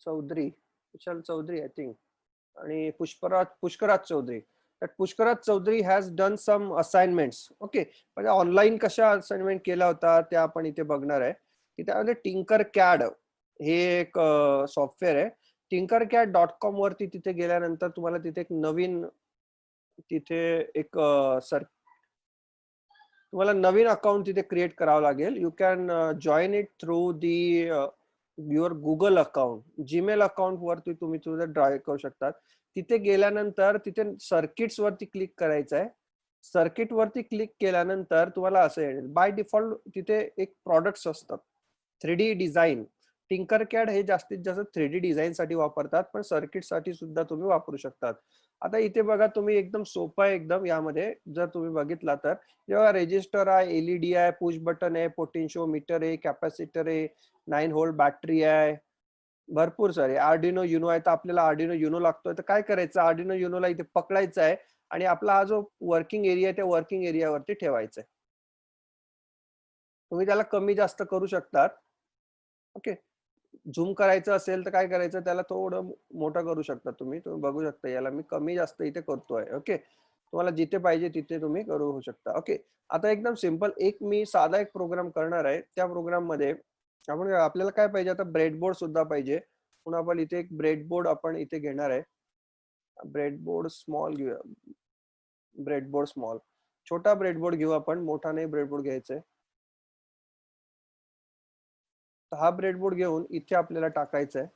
चौधरी आय थिंक आणि Pushkaraj Chaudhary. that Pushkaraj Chaudhary has done some assignments. Okay, म्हणजे ऑनलाईन कशा असाइनमेंट केला होता त्या आपण इथे बघणार आहे. की त्यामध्ये टिंकर कॅड हे एक सॉफ्टवेअर आहे. tinkercad.com वरती तिथे गेल्यानंतर तुम्हाला तिथे एक नवीन तुम्हाला नवीन अकाउंट तिथे क्रिएट करावं लागेल. You can join it through the your Google account. Gmail account वरती तुम्ही तुझं ड्राईव्ह करू शकतात. तिथे गेल्यानंतर तिथे सर्किट्स वरती क्लिक करायचं आहे. सर्किट वरती क्लिक केल्यानंतर तुम्हाला असं येईल. बाय डिफॉल्ट तिथे एक प्रोडक्ट्स असतात 3D डिझाईन. टिंकरकॅड हे जास्तीत जास्त 3D डिझाईन साठी वापरतात, पण सर्किट साठी सुद्धा तुम्ही वापरू शकतात. आता इथे बघा तुम्ही एकदम सोपं आहे एकदम. यामध्ये जर तुम्ही बघितला तर जेव्हा रेजिस्टर आहे, एलईडी आहे, पुश बटन आहे, पोटेन्शियोमीटर आहे, कॅपॅसिटर आहे, 9 व्होल्ट बॅटरी आहे, भरपूर सारे. आर्डिनो युनो आहे, तर आपल्याला आर्डिनो युनो लागतोय तर काय करायचं, आर्डिनो युनोला इथे पकडायचा आहे आणि आपला हा जो वर्किंग एरिया आहे त्या वर्किंग एरियावरती ठेवायचा आहे. तुम्ही त्याला कमी जास्त करू शकतात. ओके, झूम करायचं असेल तर काय करायचं, त्याला थोडं मोठं करू शकता तुम्ही. तुम्ही बघू शकता याला मी कमी जास्त इथे करतोय. ओके, तुम्हाला जिथे पाहिजे तिथे तुम्ही करू शकता. ओके, आता एकदम सिंपल मी साधा एक प्रोग्राम करणार आहे. त्या प्रोग्राम मध्ये आपण आपल्याला काय पाहिजे, आता ब्रेडबोर्ड सुद्धा पाहिजे. म्हणून आपण इथे एक ब्रेडबोर्ड आपण इथे घेणार आहे. ब्रेडबोर्ड स्मॉल घेऊया. ब्रेडबोर्ड स्मॉल, छोटा ब्रेडबोर्ड घेऊ आपण, मोठा नाही ब्रेडबोर्ड घ्यायचा आहे. तर हा ब्रेडबोर्ड घेऊन इथे आपल्याला टाकायचा आहे.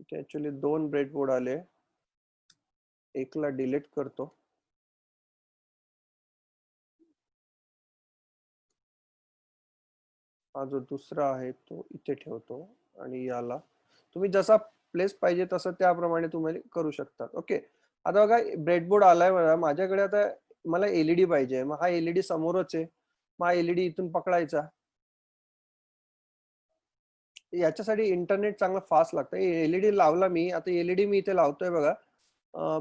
इथे ऍक्च्युली 2 ब्रेडबोर्ड आले, एकला डिलीट करतो. हा जो दुसरा आहे तो इथे ठेवतो आणि याला तुम्ही जसा प्लेस पाहिजे तसं त्याप्रमाणे तुम्ही करू शकता. ओके, आता बघा ब्रेडबोर्ड आलाय मला माझ्याकडे. आता मला एलईडी पाहिजे, मग हा एलईडी समोरच आहे. मग हा एलईडी इथून पकडायचा. याच्यासाठी इंटरनेट चांगलं फास्ट लागतं. एलईडी लावला मी. आता एलईडी मी इथे लावतोय बघा,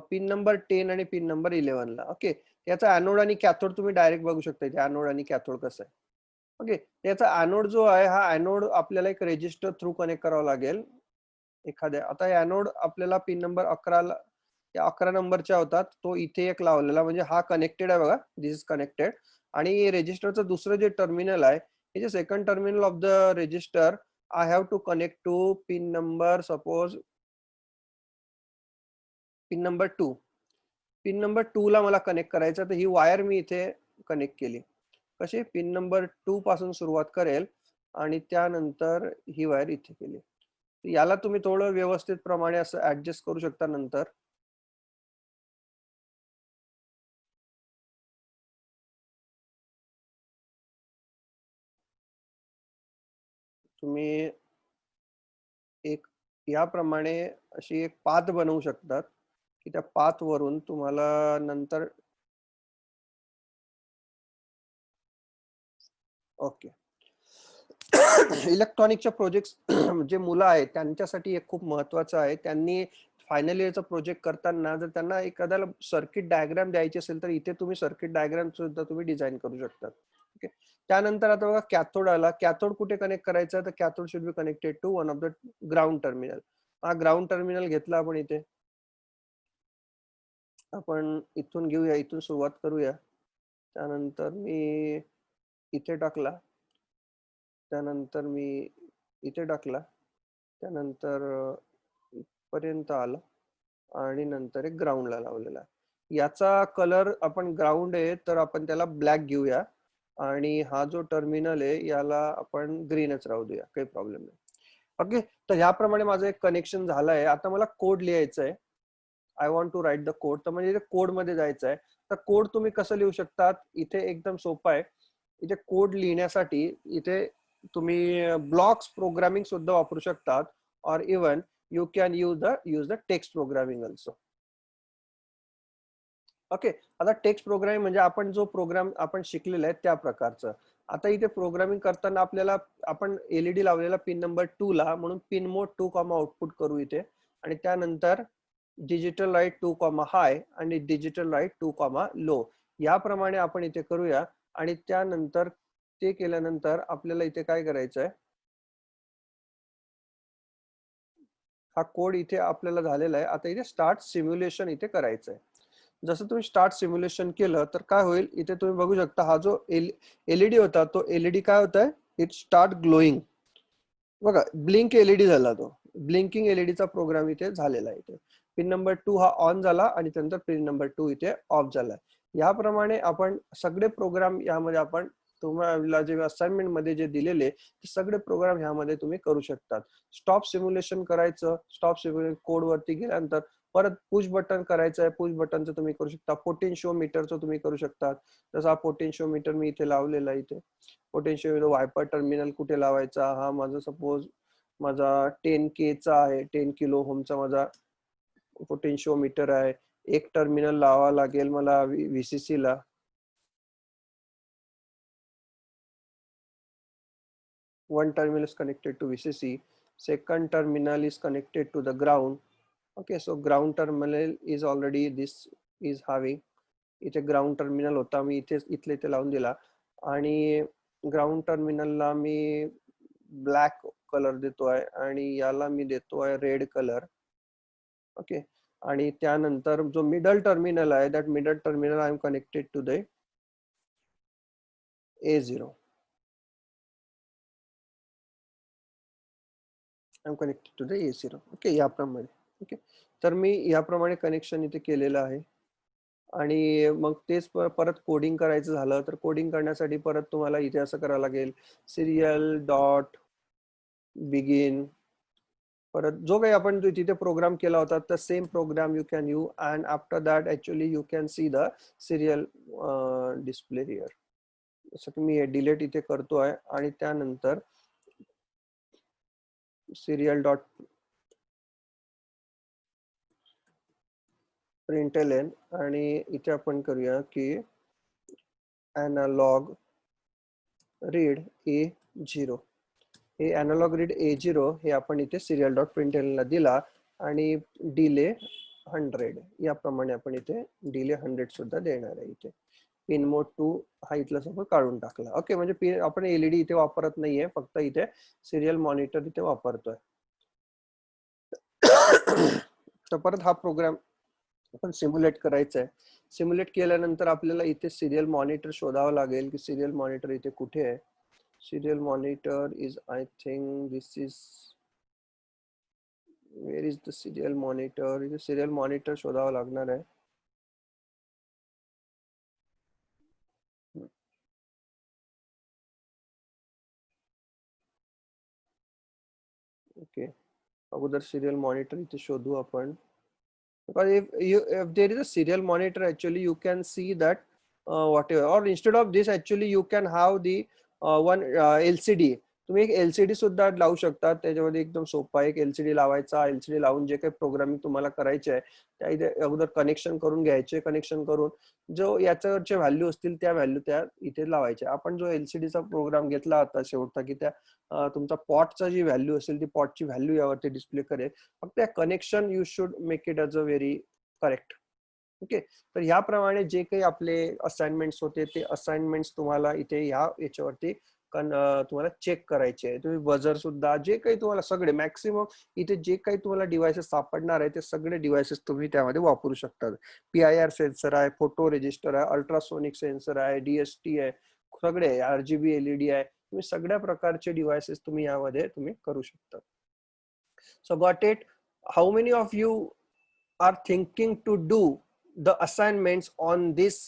पिन नंबर 10 आणि पिन नंबर 11 ला. ओके, याचा एनोड आणि कॅथोड तुम्ही डायरेक्ट बघू शकता इथे, एनोड आणि कॅथोड कसं आहे. ओके, याचा एनोड जो आहे हा एनोड आपल्याला एक रेजिस्टर थ्रू कनेक्ट करावं लागेल एखाद्या. आता एनोड आपल्याला पिन नंबर 11 या 11 नंबरच्या होतात, तो इथे एक लावलेला, म्हणजे हा कनेक्टेड आहे बघा, दिस इज कनेक्टेड. आणि रेजिस्टरचं दुसरं जे टर्मिनल आहे, हे जे second terminal of the register, I have to connect to pin number, suppose pin number 2. Pin number 2 ला मला कनेक्ट करायचं, तर ही वायर मी इथे कनेक्ट केली. कशी पिन नंबर 2 पासून सुरुवात करेल आणि त्यानंतर ही वायर इथे केली. याला तुम्ही थोडं व्यवस्थित प्रमाणे असं ऍडजस्ट करू शकता नंतर. तुम्ही एक याप्रमाणे अशी एक पाथ बनवू शकतात की त्या पाथ वरून तुम्हाला नंतर ओके. इलेक्ट्रॉनिकच्या प्रोजेक्ट्स जे मुलं आहेत त्यांच्यासाठी एक खूप महत्वाचं आहे. त्यांनी फायनल इयरचा प्रोजेक्ट करताना जर त्यांना एखाद्याला सर्किट डायग्राम द्यायची असेल तर इथे तुम्ही सर्किट डायग्राम सुद्धा तुम्ही डिझाइन करू शकता. ओके. त्यानंतर आता बघा कॅथोड आला. कॅथोड कुठे कनेक्ट करायचा तर cathode should be connected to one of the ground terminal. हा ग्राउंड टर्मिनल घेतला आपण इथे. आपण इथून घेऊया, इथून सुरुवात करूया. त्यानंतर मी इथे टाकला, त्यानंतर मी इथे टाकला, त्यानंतर पर्यंत आला आणि नंतर एक ग्राउंडला लावलेला. याचा कलर आपण ग्राउंड आहे तर आपण त्याला ब्लॅक घेऊया आणि हा जो टर्मिनल आहे याला आपण ग्रीनच राहू देऊया, काही प्रॉब्लेम नाही. ओके. तर ह्याप्रमाणे माझं एक कनेक्शन झालंय. आता मला कोड लिहायचं आहे. I want to write the code. तर म्हणजे कोड मध्ये जायचं आहे. तर कोड तुम्ही कसं लिहू शकतात इथे एकदम सोपं आहे. इथे कोड लिहिण्यासाठी इथे तुम्ही ब्लॉक्स प्रोग्रामिंग सुद्धा वापरू शकतात और even you can use the text programming also. Okay. आता टेक्स्ट प्रोग्रामिंग म्हणजे आपण जो प्रोग्राम आपण शिकलेला आहे त्या प्रकारचं. आता इथे प्रोग्रामिंग करताना आपल्याला आपण एलईडी लावलेला पिन नंबर 2 ला, म्हणून पिन मोड 2 कॉमा आउटपुट करू इथे आणि त्यानंतर डिजिटल लाईट 2 कॉमा हाय आणि डिजिटल लाईट 2 कॉमा लो याप्रमाणे आपण इथे करूया. आणि त्यानंतर ते केल्यानंतर आपल्याला इथे काय करायचं आहे, हा कोड इथे आपल्याला झालेला आहे. आता इथे स्टार्ट सिम्युलेशन इथे करायचं आहे. जसं तुम्ही स्टार्ट सिम्युलेशन केलं तर काय होईल, इथे तुम्ही बघू शकता हा जो एलईडी होता तो एलईडी काय होत आहे, इट स्टार्ट ग्लोईंग. बघा ब्लिंक एलईडी झाला, तो ब्लिंकिंग एलईडीचा प्रोग्राम इथे झालेला आहे. इथे पिन नंबर 2 हा ऑन झाला आणि त्यानंतर पिन नंबर 2 इथे ऑफ झाला. याप्रमाणे आपण सगळे प्रोग्राम यामध्ये आपण तुम्हाला जे असाइनमेंट मध्ये जे दिलेले ते सगळे प्रोग्राम ह्यामध्ये तुम्ही करू शकतात. स्टॉप सिम्युलेशन करायचं, स्टॉप सिम्युलेशन कोड वरती गेल्यानंतर परत पुश बटन करायचं आहे, पुश बटनचं तुम्ही करू शकता. पोटेन्शिओमीटरचं तुम्ही करू शकता. जसं हा पोटेन्शिओमीटर मी इथे लावलेला आहे. इथे पोटेन्शिओमीटर वायपर टर्मिनल कुठे लावायचा, हा माझा सपोज माझा 10K चा आहे, 10 किलो ओमचा माझा पोटेन्शिओमीटर आहे. एक टर्मिनल लावा लागेल मला व्हीसीसी ला. One terminal is connected to VCC, second terminal is connected to the ground. Okay, so ground terminal is already this is having, इथे ग्राउंड टर्मिनल होता, मी इथे इथले इथे लावून दिला आणि ग्राउंड टर्मिनलला मी ब्लॅक कलर देतोय आणि याला मी देतोय रेड कलर. ओके. आणि त्यानंतर जो मिडल टर्मिनल आहे, that middle terminal I am connected to the A0. I am connected to the A0. Okay, याप्रमाणे. ओके. तर मी याप्रमाणे कनेक्शन इथे केलेलं आहे. आणि मग तेच परत कोडिंग करायचं झालं तर कोडिंग करण्यासाठी परत तुम्हाला इथे असं करावं लागेल, सिरियल डॉट बिगिन. परत जो काही आपण तिथे प्रोग्राम केला होता तर same programme you can you and after that actually you can see the serial display here. जसं की मी डिलीट इथे करतोय आणि त्यानंतर सिरियल डॉट प्रिंटएलएन आणि इथे आपण करूया की एनालॉग रीड A0. हे एनालॉग रीड A0 हे आपण इथे सिरियल डॉट प्रिंटएलएन ला दिला आणि डिले 100 याप्रमाणे आपण इथे डिले 100 सुद्धा देणार आहे. इथे पिन मोड 2 हा इथला सगळं काढून टाकला. ओके, म्हणजे आपण एलईडी इथे वापरत नाहीये, फक्त इथे सिरियल मॉनिटर इथे वापरतोय. तर परत हा प्रोग्राम आपण सिम्युलेट करायचा आहे. सिम्युलेट केल्यानंतर आपल्याला इथे सिरियल मॉनिटर शोधावं लागेल की सिरियल मॉनिटर इथे कुठे आहे. Serial monitor is I think this is, where is the serial monitor. इथे सिरियल मॉनिटर शोधावं लागणार आहे. ओके, अगोदर सिरियल मॉनिटर इथे शोधू आपण. Because if there is a serial monitor, actually you can see that whatever, or instead of this actually you can have the one LCD. तुम्ही एक LCD सुद्धा लावू शकता. त्याच्यामध्ये एकदम सोपा एक LCD लावायचा. LCD लावून जे काही प्रोग्रामिंग तुम्हाला करायचे आहे त्या इथे अगोदर कनेक्शन करून घ्यायचे. कनेक्शन करून जो याच्यावरचे व्हॅल्यू असतील त्या व्हॅल्यू त्या इथे लावायच्या. आपण जो LCD चा प्रोग्राम घेतला होता शेवटचा की त्या तुमचा पॉटचा जी व्हॅल्यू असेल ती पॉटची व्हॅल्यू यावरती डिस्प्ले करेल. फक्त connection you should make it as a very correct. Okay, तर ह्याप्रमाणे जे काही आपले असाइनमेंट्स होते ते असाइनमेंट्स तुम्हाला इथे याच्यावरती तुम्हाला चेक करायचे आहे. तुम्ही बजर सुद्धा जे काही तुम्हाला सगळे मॅक्सिमम इथे जे काही तुम्हाला डिव्हाइसेस सापडणार आहे ते सगळे डिव्हाइसेस तुम्ही त्यामध्ये वापरू शकता. PIR सेन्सर आहे, फोटो रजिस्टर आहे, अल्ट्रासोनिक सेन्सर आहे, DST आहे, सगळे RGB LED आहे. तुम्ही सगळ्या प्रकारचे डिव्हाइसेस तुम्ही यामध्ये तुम्ही करू शकता. So got it? How many of you are thinking to do the assignments on this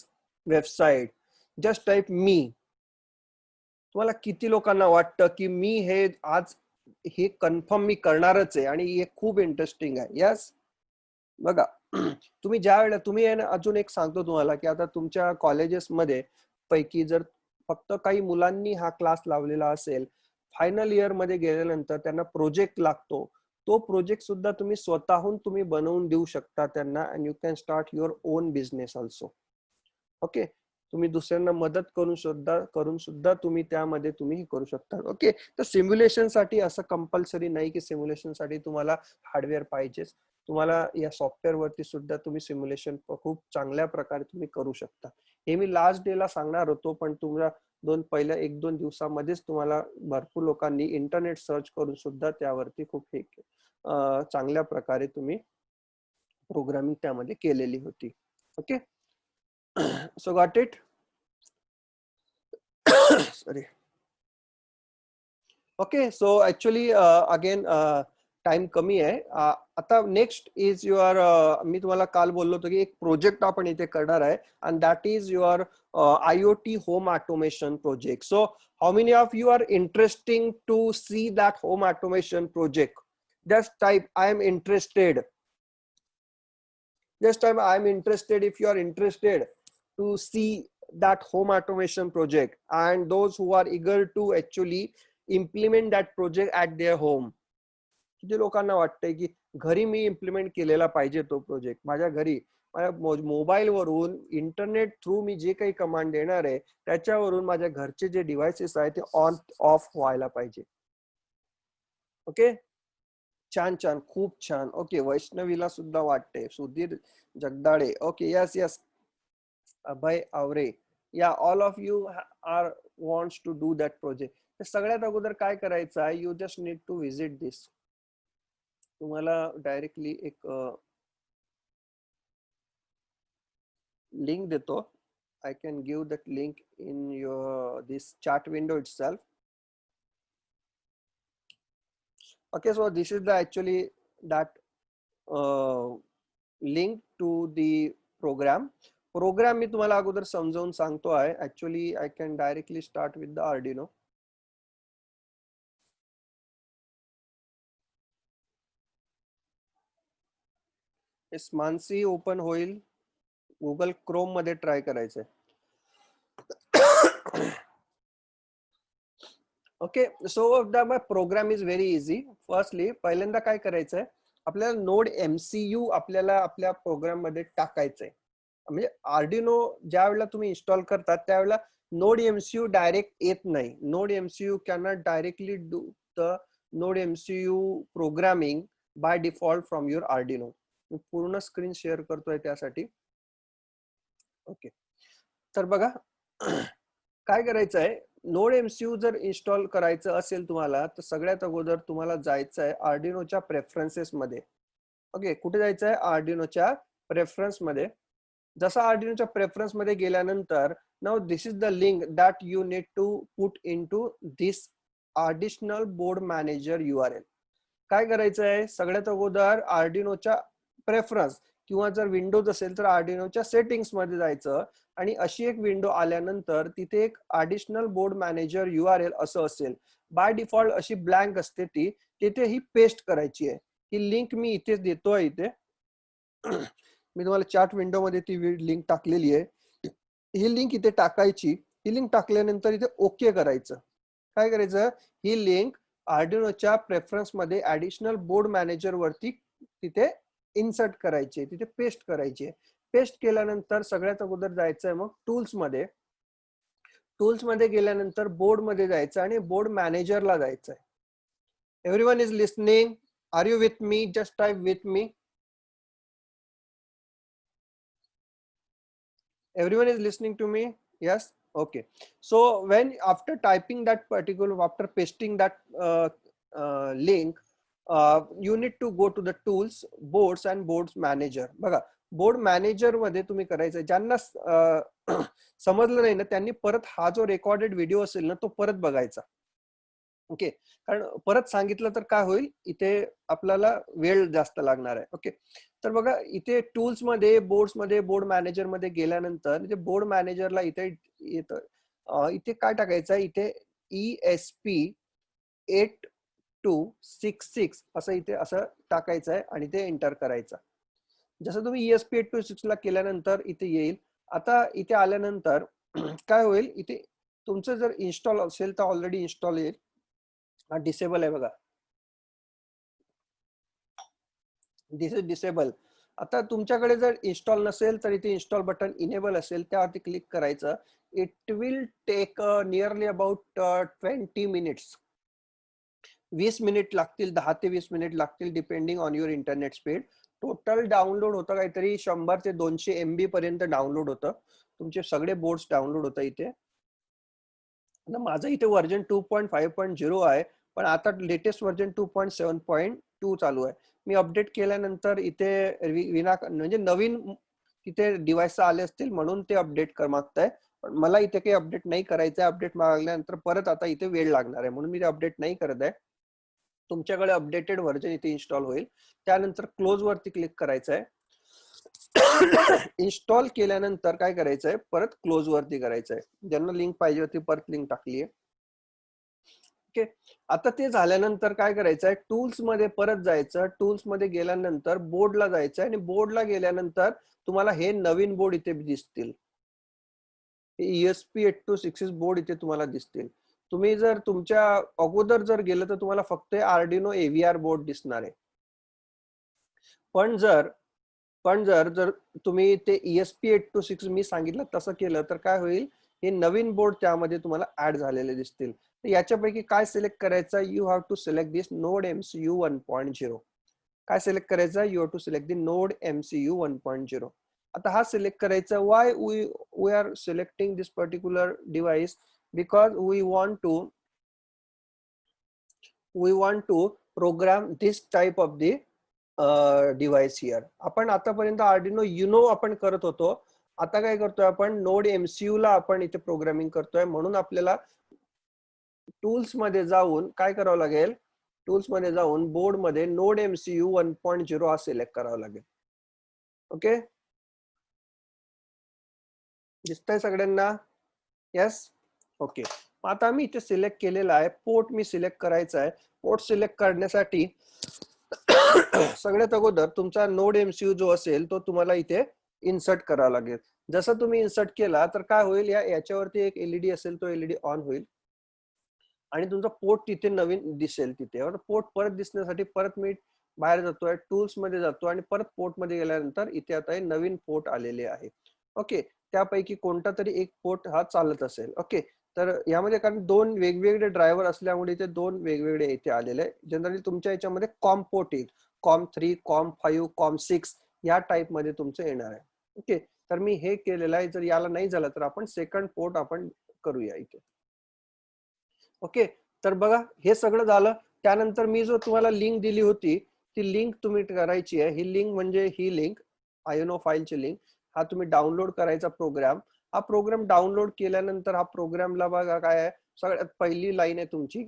website? Just type me. तुम्हाला किती लोकांना वाटतं की मी हे आज हे कन्फर्म मी करणारच आहे आणि हे खूप इंटरेस्टिंग आहे? यस. बघा, तुम्ही ज्या वेळेला तुम्ही अजून एक सांगतो तुम्हाला की आता तुमच्या कॉलेजेसमध्ये पैकी जर फक्त काही मुलांनी हा क्लास लावलेला असेल, फायनल इयर मध्ये गेल्यानंतर त्यांना प्रोजेक्ट लागतो. तो प्रोजेक्ट सुद्धा तुम्ही स्वतःहून तुम्ही बनवून देऊ शकता त्यांना. And you can start your on business also. Okay, तुम्ही दुसऱ्यांना मदत करून सुद्धा तुम्ही त्यामध्ये तुम्ही हे करू शकता. ओके, तर सिम्युलेशन साठी असं कंपल्सरी नाही की सिम्युलेशन साठी तुम्हाला हार्डवेअर पाहिजेच. तुम्हाला या सॉफ्टवेअर वरती सुद्धा तुम्ही सिम्युलेशन खूप चांगल्या प्रकारे तुम्ही करू शकता. हे मी लास्ट डे ला सांगणार होतो, पण तुम्हाला पहिल्या 1-2 दिवसामध्येच तुम्हाला भरपूर लोकांनी इंटरनेट सर्च करून सुद्धा त्यावरती खूप हे चांगल्या प्रकारे तुम्ही प्रोग्रामिंग त्यामध्ये केलेली होती. Okay, so got it? Sorry. Okay, so actually again time कमी आहे. आता नेक्स्ट इज युअर, मी तुम्हाला काल बोललो होतो की एक प्रोजेक्ट आपण इथे करणार आहे and that is your IoT home automation project. So how many of you are interesting to see that home automation project? Just type I am interested. Just type I am interested if you are interested to see that home automation project, and those who are eager to actually implement that project at their home. किती लोकांना वाटतंय की घरी मी implement केलेला पाहिजे तो project माझ्या घरी, माझ्या मोबाईल वरून इंटरनेट थ्रू मी जे काही कमांड देणार आहे त्याच्यावरून माझ्या घरचे जे डिव्हाइसेस आहेत ते ऑन ऑफ व्हायला पाहिजे. ओके, छान छान, खूप छान. ओके, वैष्णवीला सुद्धा वाटते. Sudhir Jagdale, okay, yes yes. Abhay Aware, या all of you are wants to do that project. सगळ्यात अगोदर काय करायचं आहे, you just need to visit this. तुम्हाला डायरेक्टली एक लिंक देतो. I can give that link in your this chat window itself. Okay, so this is the actually that link to the program. Program मी तुम्हाला अगोदर समजावून सांगतो आहे. Actually, I can directly start with the Arduino. Mansi open होईल. Google Chrome मध्ये try करायचंय. Okay, so the program is very easy. Firstly पहिल्यांदा काय करायचंय, आपल्याला नोड MCU आपल्याला आपल्या प्रोग्राम मध्ये टाकायचंय. म्हणजे Arduino ज्या वेळेला तुम्ही इन्स्टॉल करतात त्यावेळेला नोड MCU डायरेक्ट येत नाही. Node MCU cannot directly do the node MCU programming by default from your Arduino. मी पूर्ण स्क्रीन शेअर करतोय त्यासाठी. ओके, तर बघा काय करायचं आहे, नोड MCU जर इन्स्टॉल करायचं असेल तुम्हाला तर सगळ्यात अगोदर तुम्हाला जायचं आहे Arduinoच्या प्रेफरन्सेस मध्ये. ओके, कुठे जायचं आहे, Arduinoच्या प्रेफरन्स मध्ये. जसा Arduinoच्या प्रेफरन्स मध्ये गेल्यानंतर now this is the link that you need to put into this additional board manager URL. काय करायचं आहे, सगळ्यात अगोदर Arduinoच्या प्रेफरन्स किंवा जर विंडोज असेल तर Arduinoच्या सेटिंग्स मध्ये जायचं. आणि अशी एक विंडो आल्यानंतर तिथे एक ॲडिशनल बोर्ड मॅनेजर URL असं असेल. बाय डिफॉल्ट अशी ब्लँक असते ती, तिथे ही पेस्ट करायची आहे. ही लिंक मी इथेच देतोय इथे. मी तुम्हाला चॅट विंडो मध्ये ती लिंक टाकलेली आहे. ही लिंक इथे टाकायची. ही लिंक टाकल्यानंतर इथे ओके करायचं. काय करायचं, ही लिंक आर्डिनोच्या प्रेफरन्स मध्ये ऍडिशनल बोर्ड मॅनेजर वरती तिथे इन्सर्ट करायची, तिथे पेस्ट करायची. पेस्ट केल्यानंतर सगळ्यात अगोदर जायचंय मग टूल्स मध्ये. टूल्स मध्ये गेल्यानंतर बोर्ड मध्ये जायचं आणि बोर्ड मॅनेजरला जायचंय. Everyone is listening? Are you with me? Just type with me. Everyone is listening to me? Yes. Okay. So when after typing that particular, after pasting that link, you need to go to the tools, boards and boards manager. बघा, board manager मध्ये तुम्ही करायचं. ज्यांना समजलं नाही ना त्यांनी परत हा जो रेकॉर्डेड व्हिडिओ असेल ना तो परत बघायचा. ओके, कारण परत सांगितलं तर काय होईल, इथे आपल्याला वेळ जास्त लागणार आहे. ओके, तर बघा इथे टूल्स मध्ये, बोर्ड्स मध्ये, बोर्ड मॅनेजर मध्ये गेल्यानंतर इथे बोर्ड मॅनेजरला इथे येतं, इथे काय टाकायचं आहे, इथे ESP8266 असं इथे असं टाकायचं आहे आणि ते एंटर करायचं. जसं तुम्ही ESP8266 ला केल्यानंतर इथे येईल. आता इथे आल्यानंतर काय होईल, इथे तुमचं जर इन्स्टॉल असेल तर ऑलरेडी इन्स्टॉल येईल. हा डिसेबल आहे बघा, दिस इज डिसेबल. आता तुमच्याकडे जर इन्स्टॉल नसेल तर इथे इन्स्टॉल बटन इनेबल असेल त्यावरती क्लिक करायचं. It will take nearly about 20 minutes. 20 minute लागतील, 10 ते 20 मिनिट लागतील depending on your internet speed. Total download होतं काहीतरी 100 ते 200 MB पर्यंत डाउनलोड होतं. तुमचे सगळे बोर्ड्स डाउनलोड होतं इथे. माझं इथे व्हर्जन 2.5.0 आहे, पण आता लेटेस्ट व्हर्जन 2.7.2 चालू आहे. मी अपडेट केल्यानंतर इथे विना म्हणजे नवीन तिथे डिव्हाइस आले असतील म्हणून ते अपडेट मागताय. पण मला इथे काही अपडेट नाही करायचं आहे. अपडेट मागल्यानंतर परत आता इथे वेळ लागणार आहे म्हणून मी ते अपडेट नाही करत आहे. तुमच्याकडे अपडेटेड व्हर्जन इथे इन्स्टॉल होईल. त्यानंतर क्लोज वरती क्लिक करायचं आहे. इन्स्टॉल केल्यानंतर काय करायचंय, परत क्लोज वरती करायचंय. ज्यांना लिंक पाहिजे होती परत लिंक टाकली आहे. ओके, आता ते झाल्यानंतर काय करायचंय, टूल्स मध्ये परत जायचं. टूल्स मध्ये गेल्यानंतर बोर्डला जायचं आणि बोर्डला गेल्यानंतर तुम्हाला हे नवीन बोर्ड इथे दिसतील. ESP8266 बोर्ड इथे तुम्हाला दिसतील. तुम्ही जर तुमच्या अगोदर जर गेलं तर तुम्हाला फक्त आर्डिनो AVR बोर्ड दिसणार आहे. पण जर जर तुम्ही ते ESP8266 मी सांगितलं तसं केलं तर काय होईल, हे नवीन बोर्ड त्यामध्ये तुम्हाला ऍड झालेले दिसतील. तर याच्यापैकी काय सिलेक्ट करायचं, you have to select this node MCU 1.0. काय सिलेक्ट करायचं, you have to select the node MCU 1.0. आता हा सिलेक्ट करायचा. Why we are selecting this particular device, because we want to program this type of the device here. आपण आतापर्यंत Arduino Uno आपण करत होतो. आता काय करतोय आपण, नोड MCU ला आपण इथे प्रोग्रामिंग करतोय. म्हणून आपल्याला टूल्स मध्ये जाऊन काय करावं लागेल, टूल्स मध्ये जाऊन बोर्ड मध्ये नोड MCU 1.0 हा सिलेक्ट करावा लागेल. ओके, दिसतंय सगळ्यांना? येस. ओके, आता मी इथे सिलेक्ट केलेला आहे. पोर्ट मी सिलेक्ट करायचा आहे. पोर्ट सिलेक्ट करण्यासाठी सगळ्यात अगोदर तुमचा नोड MCU जो असेल तो तुम्हाला इथे इन्सर्ट करावा लागेल. जसं तुम्ही इन्सर्ट केला तर काय होईल, याच्यावरती एक LED असेल, तो LED ऑन होईल आणि तुमचा पोर्ट तिथे नवीन दिसेल. तिथे पोर्ट परत दिसण्यासाठी परत मी बाहेर जातोय, टूल्स मध्ये जातो आणि परत पोर्ट मध्ये गेल्यानंतर इथे आता नवीन पोर्ट आलेले आहे. ओके, त्यापैकी कोणता तरी एक पोर्ट हा चालत असेल. ओके, तर यामध्ये कारण दोन वेगवेगळे ड्रायव्हर असल्यामुळे इथे दोन वेगवेगळे इथे आलेले आहे. जनरली तुमच्या याच्यामध्ये कॉम पोर्ट येईल, COM3, COM5, COM6 या टाइप मध्ये तुमचं येणार आहे. ओके, तर मी हे केलेलं आहे. जर याला नाही झालं तर आपण सेकंड पोर्ट आपण करूया इथे. ओके, तर बघा हे सगळं झालं. त्यानंतर मी जो तुम्हाला लिंक दिली होती ती लिंक तुम्ही करायची आहे. ही लिंक म्हणजे ही लिंक आयोनो फाईलची लिंक. हा तुम्ही डाउनलोड करायचा प्रोग्राम. हा प्रोग्राम डाउनलोड केल्यानंतर हा प्रोग्रामला बघा काय आहे, सगळ्यात पहिली लाईन आहे तुमची,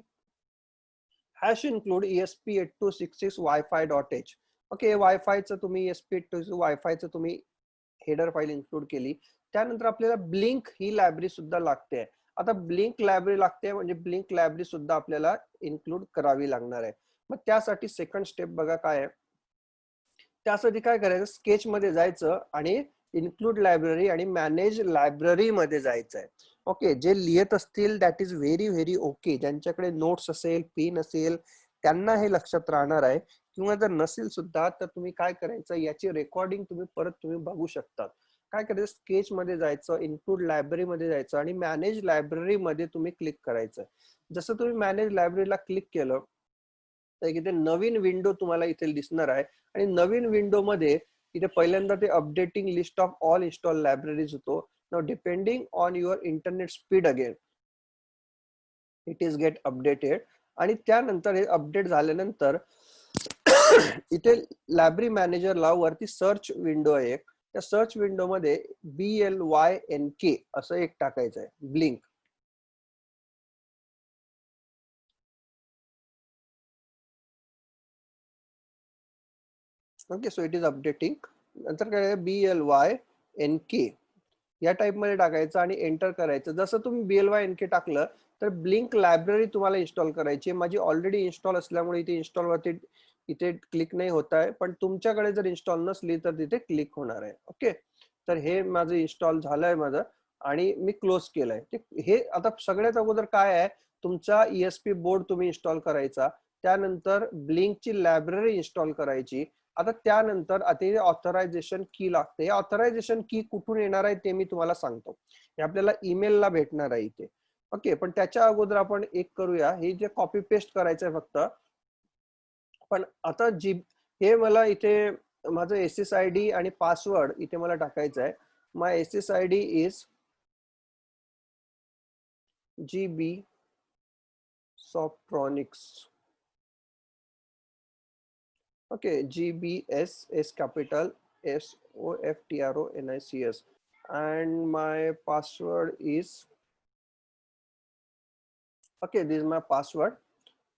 hash include ESP8266 wifi.h. Okay, वायफायचं तुम्ही ESP8266 वायफायचं तुम्ही हेडर फाईल इन्क्लूड केली. त्यानंतर आपल्याला ब्लिंक ही लायब्ररी सुद्धा लागते. आता ब्लिंक लायब्ररी लागते म्हणजे ब्लिंक लायब्ररी सुद्धा आपल्याला इन्क्लूड करावी लागणार आहे. मग त्यासाठी सेकंड स्टेप बघा काय आहे. त्यासाठी काय करायचं, स्केच मध्ये जायचं आणि इन्क्लूड लायब्ररी आणि मॅनेज लायब्ररी मध्ये जायचं आहे. ओके, जे लिहित असतील that is very very okay. ज्यांच्याकडे नोट्स असेल, पेन असेल, त्यांना हे लक्षात राहणार आहे. किंवा जर नसेल सुद्धा तर तुम्ही काय करायचं, याची रेकॉर्डिंग तुम्ही बघू शकता. काय करायचं, स्केच मध्ये जायचं, इन्क्लूड लायब्ररी मध्ये जायचं आणि मॅनेज लायब्ररी मध्ये तुम्ही क्लिक करायचं. जसं तुम्ही मॅनेज लायब्ररीला क्लिक केलं तर इथे नवीन विंडो तुम्हाला इथे दिसणार आहे. आणि नवीन विंडो मध्ये इथे पहिल्यांदा ते updating list of all install libraries होतो. Now depending on your internet speed again it is get updated. आणि त्यानंतर हे अपडेट झाल्यानंतर इथे लायब्ररी मॅनेजरला वरती सर्च विंडो आहे एक. त्या सर्च विंडो मध्ये BLYNK असं एक टाकायचं आहे, blink. Okay, so it is updating. नंतर काय BLYNK या टाइप मध्ये टाकायचं आणि एंटर करायचं. जसं तुम्ही BLYNK टाकलं तर ब्लिंक लायब्ररी तुम्हाला इन्स्टॉल करायची. माझी ऑलरेडी इन्स्टॉल असल्यामुळे इथे इन्स्टॉल वरती इथे क्लिक नाही होत आहे, पण तुमच्याकडे जर इन्स्टॉल नसली तर तिथे क्लिक होणार आहे. ओके, तर हे माझं इन्स्टॉल झालंय माझं आणि मी क्लोज केलंय. हे आता सगळ्यात अगोदर काय आहे, तुमचा ESP बोर्ड तुम्ही इन्स्टॉल करायचा. त्यानंतर ब्लिंकची लायब्ररी इन्स्टॉल करायची. आता त्यानंतर ऑथरायझेशन की लागते. ऑथरायझेशन की कुठून येणार आहे ते मी तुम्हाला सांगतो. हे आपल्याला ईमेलला भेटणार आहे इथे. ओके, पण त्याच्या अगोदर आपण एक करूया. हे जे कॉपी पेस्ट करायचंय फक्त. पण आता जी हे मला इथे माझं SSID आणि पासवर्ड इथे मला टाकायचं आहे. माय SSID is GB Softronics. Okay, GBS capital SOFTRONICS, and my password is okay, this is my password.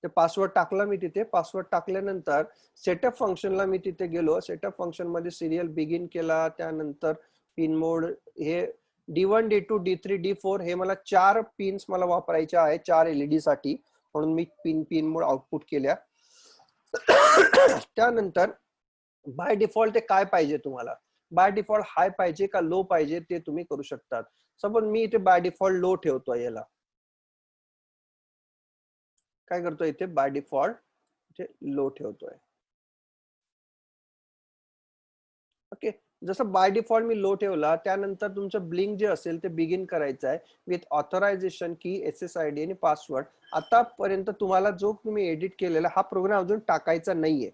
ते पासवर्ड टाकला मी तिथे. पासवर्ड टाकल्यानंतर सेटअप फंक्शनला मी तिथे गेलो. सेटअप फंक्शन मध्ये सिरियल बिगिन केला. त्यानंतर पिन मोड हे D1 D2 D3 D4 हे मला 4 पिन्स मला वापरायचे आहे 4 LED साठी, म्हणून मी पिन मोड आउटपुट केल्या. त्यानंतर बाय डिफॉल्ट ते काय पाहिजे तुम्हाला, बाय डिफॉल्ट हाय पाहिजे का लो पाहिजे ते तुम्ही करू शकतात. सपोज मी इथे बाय डिफॉल्ट लो ठेवतोय. याला काय करतोय, इथे बाय डिफॉल्ट इथे लो ठेवतोय. ओके, जसं बाय डिफॉल्ट मी लो ठेवला त्यानंतर तुमचं ब्लिंक जे असेल ते बिगिन करायचं आहे विथ ऑथरायझेशन की SSID आणि पासवर्ड. आतापर्यंत तुम्हाला जो तुम्ही एडिट केलेला हा प्रोग्राम अजून टाकायचा नाहीये.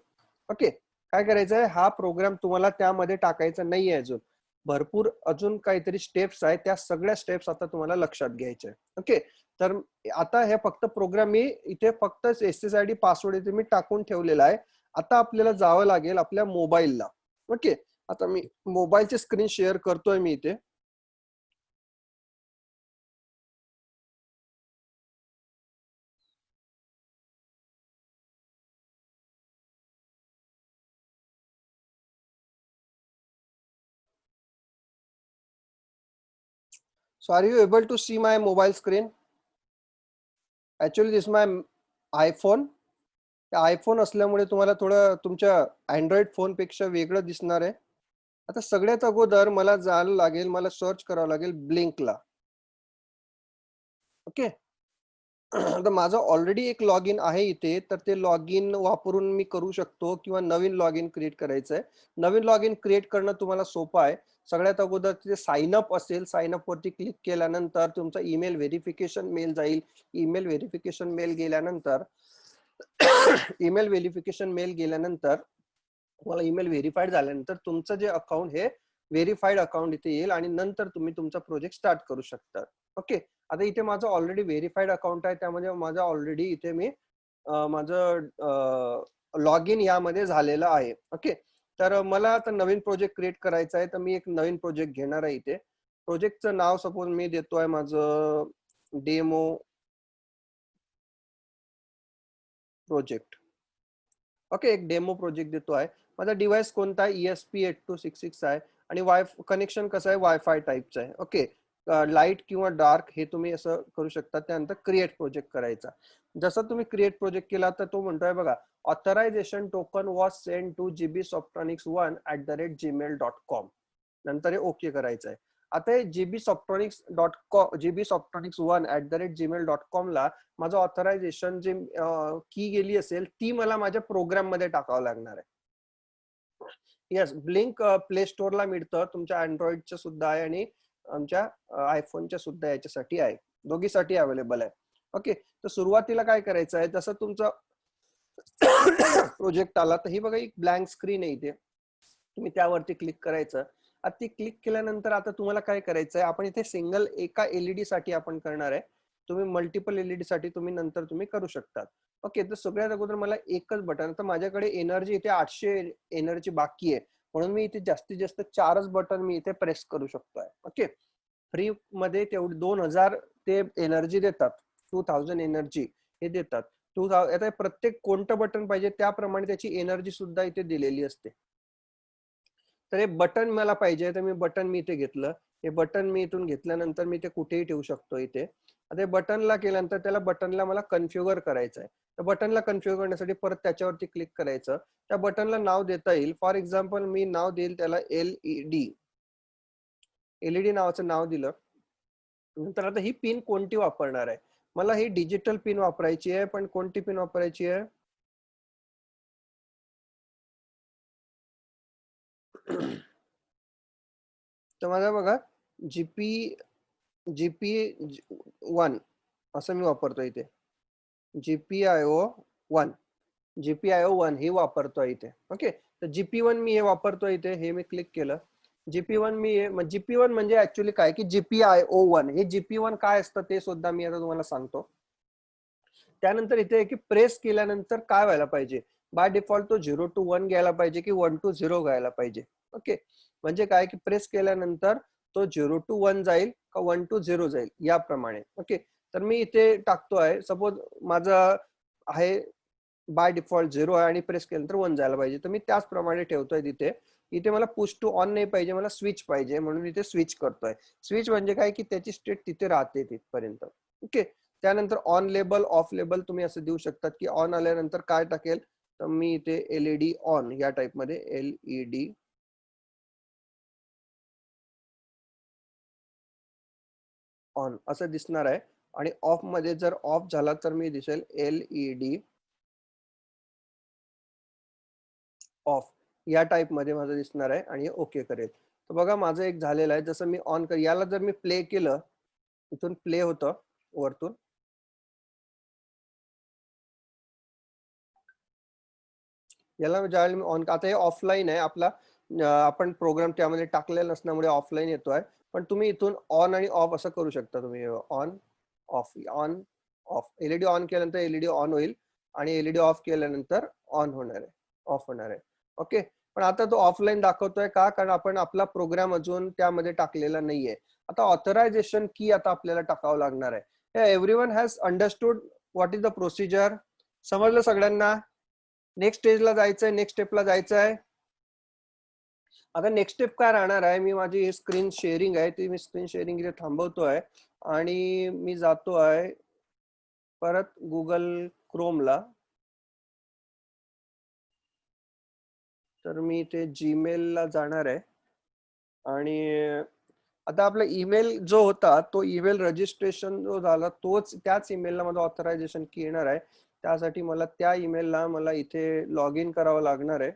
ओके, काय करायचं आहे, हा प्रोग्राम तुम्हाला त्यामध्ये टाकायचा नाहीये अजून. भरपूर अजून काहीतरी स्टेप्स आहेत, त्या सगळ्या स्टेप्स आता तुम्हाला लक्षात घ्यायच्या. ओके, तर आता हे फक्त प्रोग्राम मी इथे फक्त SSID पासवर्ड इथे मी टाकून ठेवलेला आहे. आता आपल्याला जावं लागेल आपल्या मोबाईलला. ओके, आता मी मोबाईलची स्क्रीन शेअर करतोय मी इथे. So are you able to see my mobile screen? Actually this is my iPhone. IPhone असल्यामुळे तुम्हाला थोडं तुमच्या अँड्रॉइड फोन पेक्षा वेगळं दिसणार आहे. आता सगळ्यात अगोदर मला जायला लागेल, मला सर्च करावं लागेल ब्लिंकला. ओके, तर माझं ऑलरेडी एक लॉग इन आहे इथे, तर ते लॉग इन वापरून मी करू शकतो किंवा नवीन लॉग इन क्रिएट करायचं आहे. नवीन लॉग इन क्रिएट करणं तुम्हाला सोपं आहे. सगळ्यात अगोदर तिथे साइन अप असेल, साइन अप वरती क्लिक केल्यानंतर तुमचा ईमेल व्हेरिफिकेशन मेल जाईल. ईमेल व्हेरिफिकेशन मेल गेल्यानंतर ईमेल व्हेरिफिकेशन मेल गेल्यानंतर तुम्हाला ईमेल व्हेरीफाईड झाल्यानंतर तुमचं जे अकाउंट हे व्हेरीफाईड अकाउंट इथे येईल आणि नंतर तुम्ही तुमचा प्रोजेक्ट स्टार्ट करू शकता. ओके, आता इथे माझं ऑलरेडी व्हेरीफाईड अकाउंट आहे, त्यामध्ये माझं ऑलरेडी इथे मी माझं लॉग इन यामध्ये झालेलं आहे. ओके, तर मला आता नवीन प्रोजेक्ट क्रिएट करायचा आहे, तर मी एक नवीन प्रोजेक्ट घेणार आहे. इथे प्रोजेक्टचं नाव सपोज मी देतोय माझं डेमो प्रोजेक्ट. ओके, एक डेमो प्रोजेक्ट देतो आहे. माझा डिव्हाइस कोणता आहे, ESP8266 आहे आणि कनेक्शन कसं आहे, वायफाय टाईपचं आहे. ओके, लाईट किंवा डार्क हे तुम्ही असं करू शकता. त्यानंतर क्रिएट प्रोजेक्ट करायचा. जसं तुम्ही क्रिएट प्रोजेक्ट केला तर तो म्हणतोय बघा, authorization token was send to gbsoftronics1@gmail.com. नंतर हे ओके करायचं आहे. आता हे gbsoftronics1@gmail.com ला माझं ऑथरायझेशन जे की गेली असेल ती मला माझ्या प्रोग्राम मध्ये टाकावं लागणार आहे. येस, ब्लिंक प्ले स्टोअरला मिळतं, तुमच्या अँड्रॉइडच्या सुद्धा आहे आणि आमच्या आयफोनच्या सुद्धा याच्यासाठी आहे, दोघीसाठी अवेलेबल आहे. ओके, तर सुरुवातीला काय करायचं आहे, जसं तुमचा प्रोजेक्ट आला तर ही बघा एक ब्लँक स्क्रीन आहे इथे, तुम्ही त्यावरती क्लिक करायचं. आता ती क्लिक केल्यानंतर आता तुम्हाला काय करायचं आहे, आपण इथे सिंगल एका एलईडी साठी आपण करणार आहे. तुम्ही मल्टिपल एलईडी साठी तुम्ही नंतर तुम्ही करू शकतात. ओके, तर सगळ्यात अगोदर मला एकच बटन, तर माझ्याकडे एनर्जी इथे 800 एनर्जी बाकी आहे, म्हणून मी इथे जास्तीत जास्त 4च बटन मी इथे प्रेस करू शकतोय. ओके, फ्री मध्ये तेवढे 2000 ते एनर्जी देतात, 2000 एनर्जी हे देतात. 2000 आता प्रत्येक कोणतं बटन पाहिजे त्याप्रमाणे त्याची एनर्जी सुद्धा इथे दिलेली असते. तर हे बटन मला पाहिजे, तर मी इथे घेतलं. हे बटन मी इथून घेतल्यानंतर मी ते कुठेही ठेवू शकतो इथे. आता हे बटनला केल्यानंतर त्याला बटनला मला कन्फ्युगर करायचं आहे. तर बटनला कन्फ्युगर करण्यासाठी परत त्याच्यावरती क्लिक करायचं. त्या बटनला नाव देता येईल. फॉर एक्झाम्पल मी नाव देईल त्याला एलईडी. एलईडी नावाचं नाव दिलं. नंतर आता ही पिन कोणती वापरणार आहे, मला ही डिजिटल पिन वापरायची आहे, पण कोणती पिन वापरायची आहे? तर माझा बघा जीपी 1 असं मी वापरतो इथे, GPIO 1 GPIO 1 हे वापरतोय इथे. ओके, तर GP1 मी हे वापरतोय इथे, हे मी क्लिक केलं. GP1 मी GP1 म्हणजे ऍक्च्युली काय की GPIO 1, हे GP1 काय असतं ते सुद्धा मी आता तुम्हाला सांगतो. त्यानंतर इथे की प्रेस केल्यानंतर काय व्हायला पाहिजे, बाय डिफॉल्ट तो 0 to 1 घ्यायला पाहिजे की 1 to 0 घ्यायला पाहिजे. ओके, म्हणजे काय की प्रेस केल्यानंतर तो 0 to 1 जाईल का 1 to 0 जाईल याप्रमाणे. ओके, तर मी इथे टाकतोय, सपोज माझं आहे बाय डिफॉल्ट 0 आहे आणि प्रेस केल्यानंतर 1 जायला पाहिजे, तर मी त्याचप्रमाणे ठेवतोय तिथे. इथे मला पुश टू ऑन नाही पाहिजे, मला स्विच पाहिजे, म्हणून इथे स्विच करतोय. स्विच म्हणजे काय की त्याची स्टेट तिथे राहते तिथपर्यंत. ओके, त्यानंतर ऑन लेबल ऑफ लेबल तुम्ही असं देऊ शकतात की ऑन आल्यानंतर काय टाकेल, तर मी इथे एलईडी ऑन या टाइप मध्ये एलईडी ऑन असं दिसणार आहे. आणि ऑफ मध्ये जर ऑफ झाला तर मी दिसेल एलईडी ऑफ या टाइप मध्ये माझं दिसणार आहे आणि ओके करेल. तर बघा माझं एक झालेलं आहे. जसं मी ऑन कर, याला जर मी प्ले केलं, इथून प्ले होतं वरतून, याला ज्यावेळेला मी ऑन, आता हे ऑफलाईन आहे आपला, आपण प्रोग्राम त्यामध्ये टाकलेला नसल्यामुळे ऑफलाईन येतोय. पण तुम्ही इथून ऑन आणि ऑफ असं करू शकता. तुम्ही ऑन ऑफ एलईडी ऑन केल्यानंतर एलईडी ऑन होईल आणि एलईडी ऑफ केल्यानंतर ऑन होणार आहे, ऑफ होणार आहे. ओके, पण आता तो ऑफलाईन दाखवतोय का, कारण आपण आपला प्रोग्राम अजून त्यामध्ये टाकलेला नाहीये. आता ऑथरायझेशन की आता आपल्याला टाकावं लागणार आहे. Everyone has understood what is the procedure? समजलं सगळ्यांना? नेक्स्ट स्टेजला जायचंय, नेक्स्ट स्टेपला जायचंय. आता नेक्स्ट स्टेप काय राहणार आहे, मी माझी स्क्रीन शेअरिंग आहे ती मी स्क्रीन शेअरिंग इथे थांबवतोय आणि मी जातो आहे परत गुगल क्रोमला. तर मी इथे जीमेलला जाणार आहे आणि आता आपला ईमेल जो होता तो ईमेल रजिस्ट्रेशन जो झाला तोच, त्याच ईमेलला माझं ऑथरायझेशन की येणार आहे. त्यासाठी मला त्या ईमेलला मला इथे लॉग इन करावं लागणार आहे.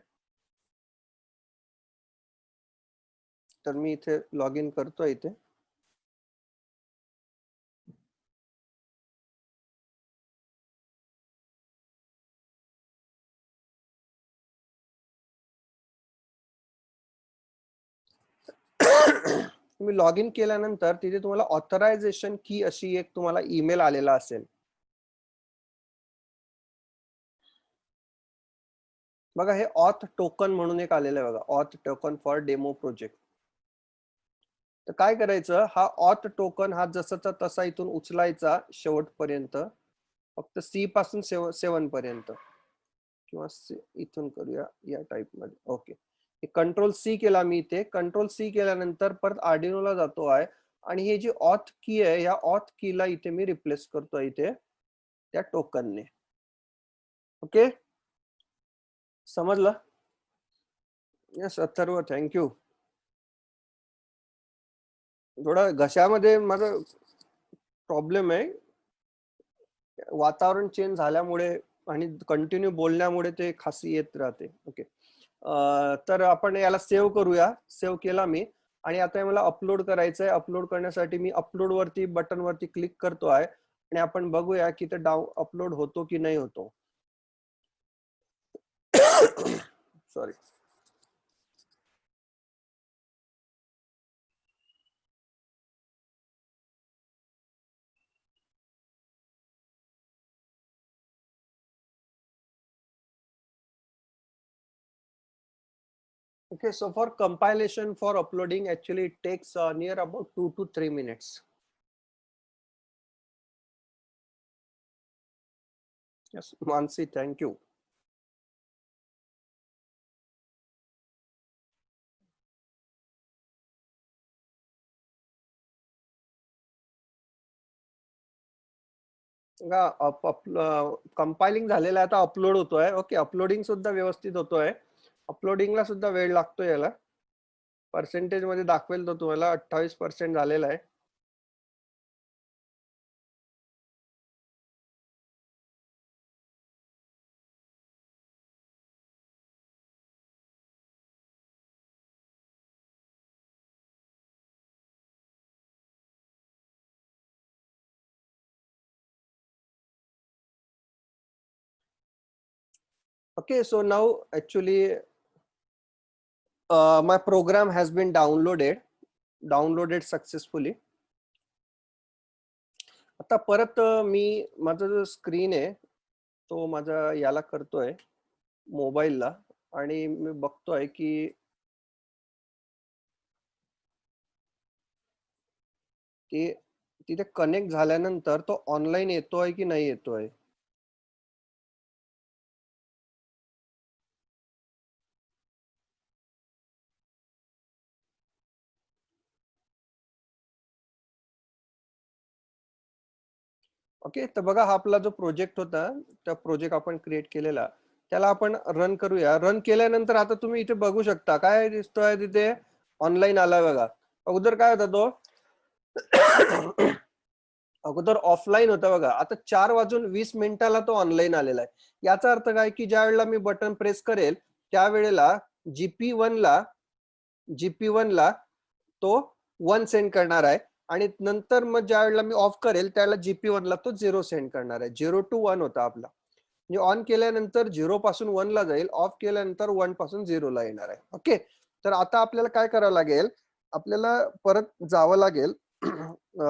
तर मी इथे लॉग इन करतोय इथे. तुम्ही लॉग इन केल्यानंतर तिथे तुम्हाला ऑथरायझेशन की अशी एक तुम्हाला ईमेल आलेला असेल. बघा हे ऑथ टोकन म्हणून एक आलेलं आहे बघा, auth token for demo project. तर काय करायचं, हा ऑथ टोकन हा जसाचा तसा इथून उचलायचा शेवटपर्यंत, फक्त सी पासून 7 पर्यंत, किंवा इथून करूया या टाइप मध्ये. ओके, कंट्रोल सी केला मी इथे. कंट्रोल सी केल्यानंतर परत आर्डिनोला जातो आहे आणि हे जी ऑथ की आहे या ऑथ कीला इथे मी रिप्लेस करतोय इथे त्या टोकनने. ओके, समजलं? Yes Atharva, thank you. थोडा घशामध्ये माझा प्रॉब्लेम आहे, वातावरण चेंज झाल्यामुळे आणि कंटिन्यू बोलण्यामुळे ते खासी येत राहते. ओके, तर आपण याला सेव्ह करूया. सेव्ह केला मी आणि आता मला अपलोड करायचं आहे. अपलोड करण्यासाठी मी अपलोड वरती बटन वरती क्लिक करतो आहे आणि आपण बघूया की ते अपलोड होतो की नाही होतो. Sorry. Okay, so for compilation for uploading, actually it takes near about 2 to 3 minutes. Yes, Mansi, thank you. Compiling झालेला आहे, आता अपलोड होतोय. ओके, अपलोडिंग सुद्धा व्यवस्थित होतोय. अपलोडिंगला सुद्धा वेळ लागतोय याला. पर्सेंटेज मध्ये दाखवेल तो तुम्हाला 28% झालेला आहे. Okay, so now actually my program has been downloaded successfully. आता परत मी माझा जो स्क्रीन आहे तो माझा याला करतोय मोबाईलला आणि मी बघतोय की ते तिथे कनेक्ट झाल्यानंतर तो ऑनलाईन येतोय की नाही येतोय. ओके, तर बघा हा आपला जो प्रोजेक्ट होता त्या प्रोजेक्ट आपण क्रिएट केलेला त्याला आपण रन करूया. रन केल्यानंतर आता तुम्ही इथे बघू शकता काय दिसतोय तिथे ऑनलाईन आला बघा. अगोदर काय होता तो अगोदर ऑफलाईन होता बघा. आता 4:20 तो ऑनलाईन आलेला आहे. याचा अर्थ काय की ज्या वेळेला मी बटन प्रेस करेल त्यावेळेला जीपी1 ला तो 1 सेंड करणार आहे आणि नंतर मग ज्या वेळेला मी ऑफ करेल त्यावेळेला जीपी1 ला तो 0 सेंड करणार आहे. 0 to 1 होता आपला. म्हणजे ऑन केल्यानंतर 0 पासून 1 ला जाईल, ऑफ केल्यानंतर 1 पासून 0 ला येणार आहे. ओके, तर आता आपल्याला काय करावं लागेल, आपल्याला परत जावं लागेल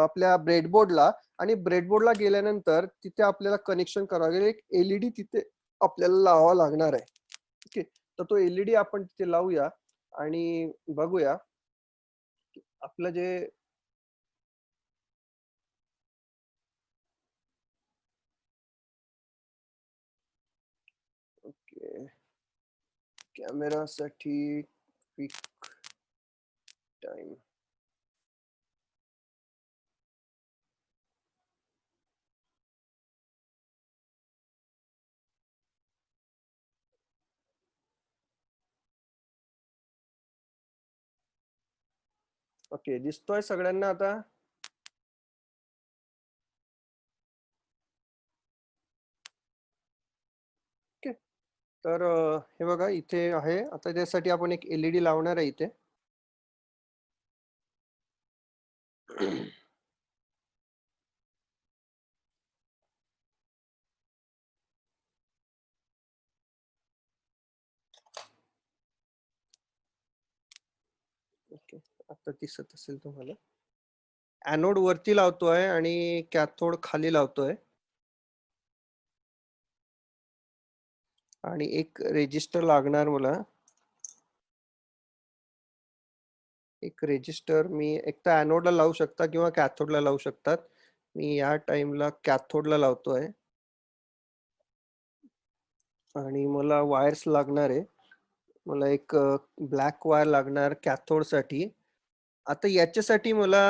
आपल्या ब्रेडबोर्डला आणि ब्रेडबोर्डला गेल्यानंतर तिथे आपल्याला कनेक्शन करावं लागेल. एक एलईडी तिथे आपल्याला लावावा लागणार आहे. ओके, तर तो एलईडी आपण तिथे लावूया आणि बघूया आपलं जे ओके कॅमेरासाठी क्विक टाइम ओके दिसतोय सगळ्यांना आता. ओके, तर हे बघा इथे आहे. आता त्यासाठी आपण एक एलईडी लावणार आहे इथे. ओके, आता दिसत असेल तुम्हाला. ऍनोड वरती लावतोय आणि कॅथोड खाली लावतोय आणि एक रेजिस्टर लागणार मला. एक रेजिस्टर मी एक तर ऍनोडला लावू शकता किंवा कॅथोडला लावू शकतात. मी या टाइमला कॅथोडला लावतोय आणि मला वायर्स लागणार आहे. मला एक ब्लॅक वायर लागणार कॅथोड साठी. आता याच्यासाठी मला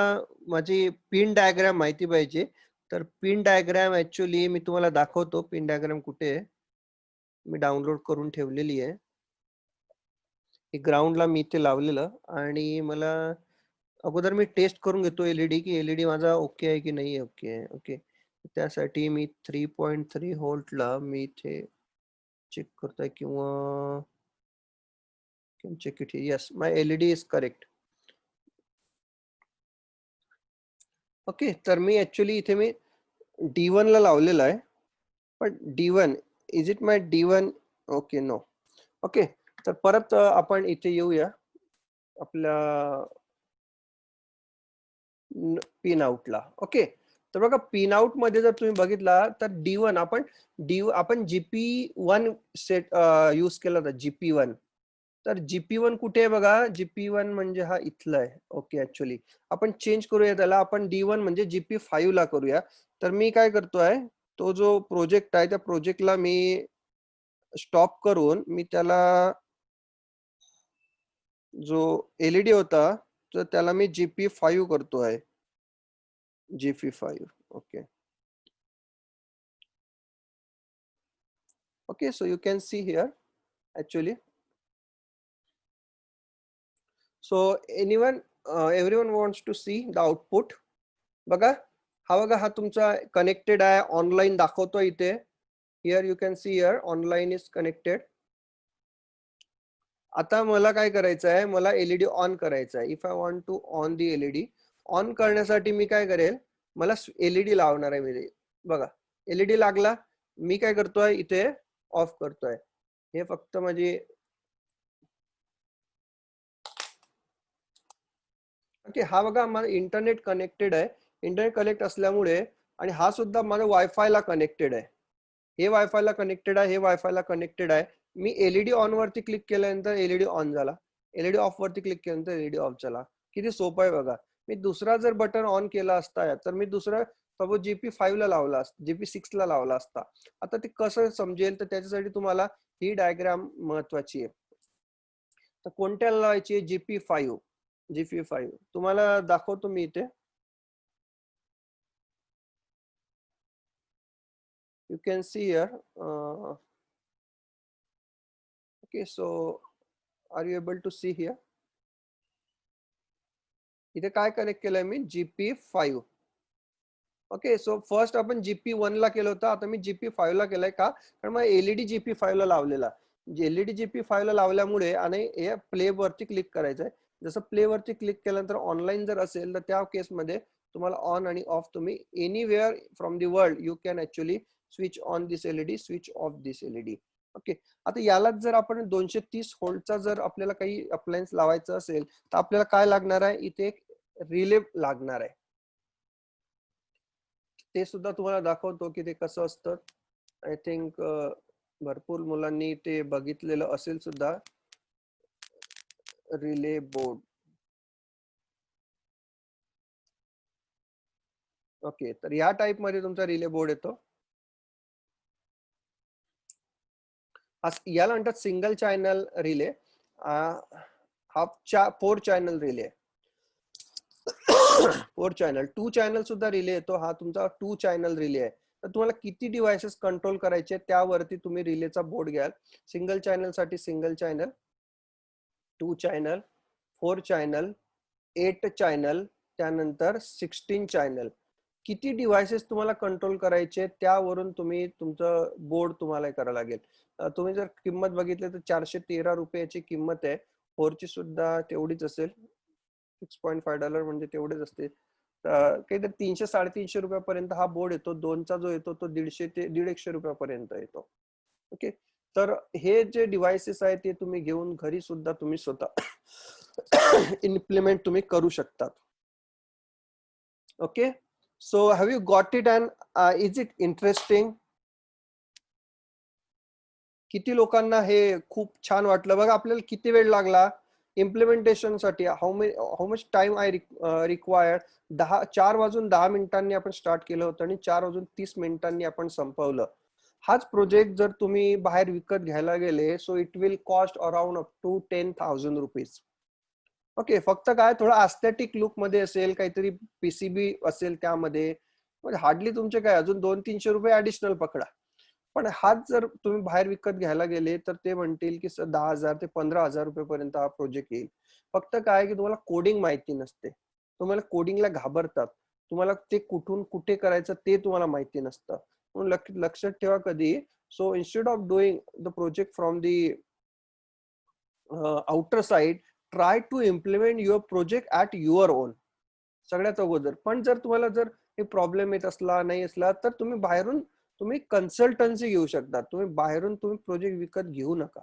माझी पिन डायग्राम माहिती पाहिजे. तर पिन डायग्राम ऍक्च्युअली मी तुम्हाला दाखवतो. पिन डायग्राम कुठे आहे? मी डाउनलोड करून ठेवलेली आहे. ग्राउंडला मी इथे लावलेलं आणि मला अगोदर मी टेस्ट करून घेतो एलईडी की एलईडी माझा ओके आहे की नाही ओके आहे. ओके, त्यासाठी मी 3.3 व्होल्टला मी इथे चेक करतोय किंवा check it. Yes, my LED is correct. Okay, तर मी ऍक्च्युली इथे मी D1 ला लावलेला आहे. पण D1 is it my D1? Okay, no. Okay, तर परत आपण इथे येऊया आपल्या पिन आउटला. ओके, तर बघा पिन आउट मध्ये जर तुम्ही बघितला तर D1 आपण GP1 सेट यूज केला होता, GP1. तर GP1 कुठे आहे बघा? GP1 म्हणजे हा इथला आहे. ओके, ऍक्च्युअली आपण चेंज करूया त्याला. आपण D1 म्हणजे GP5 ला करूया. तर मी काय करतोय, तो जो प्रोजेक्ट आहे त्या प्रोजेक्टला मी स्टॉप करून मी त्याला जो एलईडी होता तर त्याला मी GP5 करतोय. GP5. Okay. Okay, so you can see here actually. So everyone wants to see the output. बघा हा तुमचा कनेक्टेड आहे, ऑनलाईन दाखवतो इथे. Here you can see here online is connected. आता मला काय करायचं आहे, मला एलईडी ऑन करायचा आहे. If I want to on the LED, on करण्यासाठी मी काय करेल, मला एलईडी लावणार आहे मी. बघा एलईडी लागला, मी काय करतोय इथे ऑफ करतोय. हे फक्त माझी ओके. हा बघा माझा इंटरनेट कनेक्टेड आहे. इंटरनेट कनेक्ट असल्यामुळे आणि हा सुद्धा माझा वायफाय ला कनेक्टेड आहे. हे वायफाय ला कनेक्टेड आहे, हे वायफाय ला कनेक्टेड आहे. मी एलईडी ऑन वरती क्लिक केल्यानंतर एलईडी ऑन झाला. एलईडी ऑफ वरती क्लिक केल्यानंतर एलईडी ऑफ झाला. किती सोपं आहे बघा. मी दुसरा जर बटन ऑन केला असता तर मी दुसरा सपोज GP5 ला लावला असता, GP6 ला लावला असता. आता ते कसं समजेल, तर त्याच्यासाठी तुम्हाला ही डायग्राम महत्वाची आहे. तर कोणत्या लावायची? GP5. GP5 तुम्हाला दाखवतो मी इथे. You can see here. Okay, so are you able to see here? इथे काय कनेक्ट केलंय मी? GP5. ओके, सो फर्स्ट आपण GP1 ला केलं होतं, आता मी GP5 ला केलंय. का? कारण मग एलईडी GP5 ला लावलेला. एलईडी GP5 ला लावल्यामुळे आणि हे प्ले वरती क्लिक करायचंय. जसं प्ले वरती क्लिक केल्यानंतर ऑनलाईन जर असेल तर त्या केसमध्ये तुम्हाला ऑन आणि ऑफ तुम्ही anywhere from the world you can actually switch on this LED, switch off this LED. Okay, आता यालाच जर आपण 230 व्होल्टचा जर आपल्याला काही अप्लायन्स लावायचं असेल तर आपल्याला काय लागणार आहे? इथे एक रिले लागणार आहे. ते सुद्धा तुम्हाला दाखवतो की ते कसं असतं. आय थिंक भरपूर मुलांनी ते बघितलेलं असेल सुद्धा. Relay board. ओके, तर या टाइप मध्ये तुमचा रिले बोर्ड येतो. याला म्हणतात सिंगल चॅनल रिले. हा 4 चॅनल रिले. 4 चॅनल 2 चॅनल सुद्धा रिले येतो. हा तुमचा 2 चॅनल रिले आहे. तर तुम्हाला किती डिव्हाइसेस कंट्रोल करायचे त्यावरती तुम्ही रिलेचा बोर्ड घ्याल. सिंगल चॅनल साठी single channel, 2 channel, 4 channel, 8 channel, त्यानंतर 16 चॅनल. किती डिव्हाइसेस तुम्हाला कंट्रोल करायचे त्यावरून तुम्ही तुमचं बोर्ड तुम्हाला करावं लागेल. तुम्ही जर किंमत बघितली तर 413 रुपयाची किंमत आहे. 4 ची सुद्धा तेवढीच असेल. $6.5 म्हणजे तेवढेच असते. काहीतरी 300-350 रुपयापर्यंत हा बोर्ड येतो. 2चा जो येतो तो 150 ते 150 रुपयापर्यंत येतो. ओके, तर हे जे डिव्हाइसेस आहेत ते तुम्ही घेऊन घरी सुद्धा तुम्ही स्वतः इम्प्लिमेंट तुम्ही करू शकतात. Okay, so have you got it and is it interesting? किती लोकांना हे खूप छान वाटलं? बघा आपल्याला किती वेळ लागला इम्प्लिमेंटेशन साठी. How much time I required? 4 वाजून 10 मिनिटांनी आपण स्टार्ट केलं होतं आणि 4 वाजून 30 मिनिटांनी आपण संपवलं. हाच प्रोजेक्ट जर तुम्ही बाहेर विकत घ्यायला गेले, so it will cost around up to 10,000 rupees. Okay, फक्त काय थोडा अस्थेटिक लुक मध्ये असेल, काहीतरी पीसीबी असेल त्यामध्ये, म्हणजे हार्डली तुमचे काय अजून 200-300 रुपये ऍडिशनल पकडा. पण हाच जर तुम्ही बाहेर विकत घ्यायला गेले तर ते म्हणतील की 10,000 ते 15,000 रुपयेपर्यंत हा प्रोजेक्ट येईल. फक्त काय की तुम्हाला कोडिंग माहिती नसते, तुम्हाला कोडिंगला घाबरतात, तुम्हाला ते कुठून कुठे करायचं ते तुम्हाला माहिती नसतं. म्हणून लक्षात ठेवा कधी, so instead of doing the project from the outer side, try to implement your project at your own सगळ्यात अगोदर. पण जर तुम्हाला जर हे प्रॉब्लेम येत असला नाही असला तर तुम्ही बाहेरून तुम्ही कन्सल्टन्सी घेऊ शकता. तुम्ही बाहेरून तुम्ही प्रोजेक्ट विकत घेऊ नका.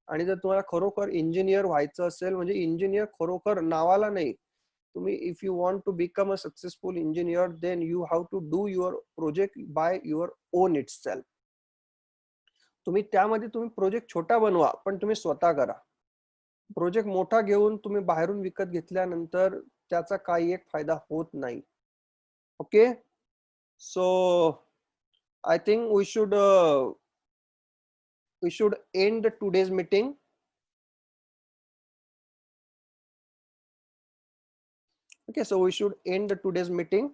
आणि जर तुम्हाला खरोखर इंजिनियर व्हायचं असेल, म्हणजे इंजिनियर खरोखर नावाला नाही, तुम्ही if you want to become a successful engineer then you have to do your project by your own itself. तुम्ही त्यामध्ये तुम्ही प्रोजेक्ट छोटा बनवा पण तुम्ही स्वतः करा. प्रोजेक्ट मोठा घेऊन तुम्ही बाहेरून विकत घेतल्यानंतर त्याचा काही एक फायदा होत नाही. Okay, so I think we should end today's meeting. Okay, so we should end today's meeting.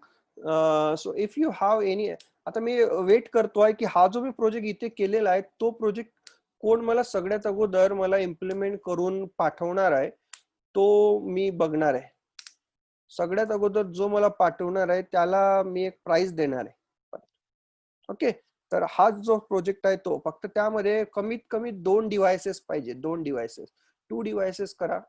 So if you have any, आता मी वेट करतोय की हा जो मी प्रोजेक्ट इथे केलेला आहे तो प्रोजेक्ट कोण मला सगळ्यात अगोदर मला इम्प्लिमेंट करून पाठवणार आहे तो मी बघणार आहे. सगळ्यात अगोदर जो मला पाठवणार आहे त्याला मी एक प्राइस देणार आहे. ओके, तर हा जो प्रोजेक्ट आहे तो फक्त त्यामध्ये कमीत कमी 2 डिव्हाइसेस पाहिजे. 2 डिव्हाइसेस, 2 डिव्हाइसेस करा.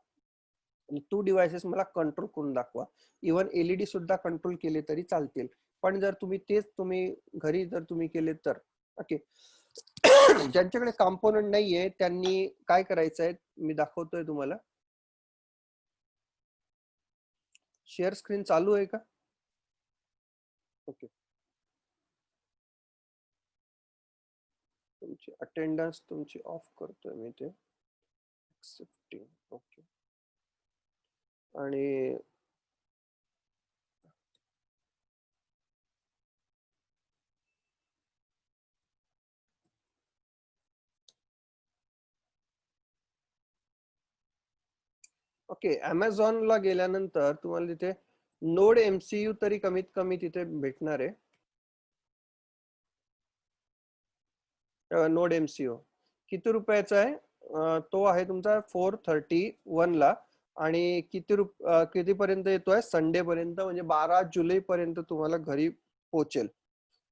2 डिव्हाइसेस मला कंट्रोल करून दाखवा. इव्हन एलईडी सुद्धा कंट्रोल केले तरी चालतील. पण जर तुम्ही तेच तुम्ही घरी जर तुम्ही केले तर ओके. ज्यांच्याकडे कॉम्पोनंट नाहीये त्यांनी काय करायचं आहे मी दाखवतोय तुम्हाला. शेअर स्क्रीन चालू आहे का? ओके, तुमची अटेंडन्स तुमची ऑफ करतोय मी ते एक्सेप्टिंग. ओके, आणि ओके, अमेझॉनला गेल्यानंतर तुम्हाला तिथे नोड एमसीयू तरी कमीत कमी तिथे भेटणार आहे. नोड एमसीयू किती रुपयाचा आहे? तो आहे तुमचा 431 ला. आणि कितीपर्यंत येतोय? संडे पर्यंत, म्हणजे 12 जुलै पर्यंत तुम्हाला घरी पोहोचेल.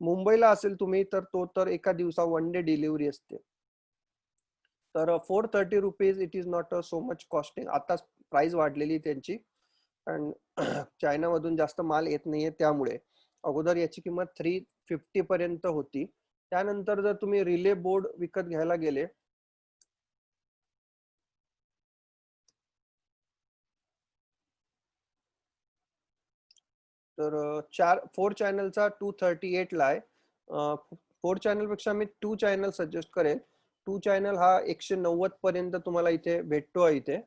मुंबईला असेल तुम्ही तर तो तर एका दिवसा 1 डे डिलिव्हरी असते. तर 430 rupees it is not so much costing. आता प्राइस वाढलेली त्यांची, कारण चायना मधून जास्त माल येत नाहीये त्यामुळे. अगोदर याची किंमत 350 पर्यंत होती. त्यानंतर जर तुम्ही रिले बोर्ड विकत घ्यायला गेले तर 4 चॅनलचा 238 ला आहे. 4 चॅनल पेक्षा मी 2 चॅनल सजेस्ट करेन. 2 चॅनल हा 190 पर्यंत तुम्हाला इथे भेटतोय. इथे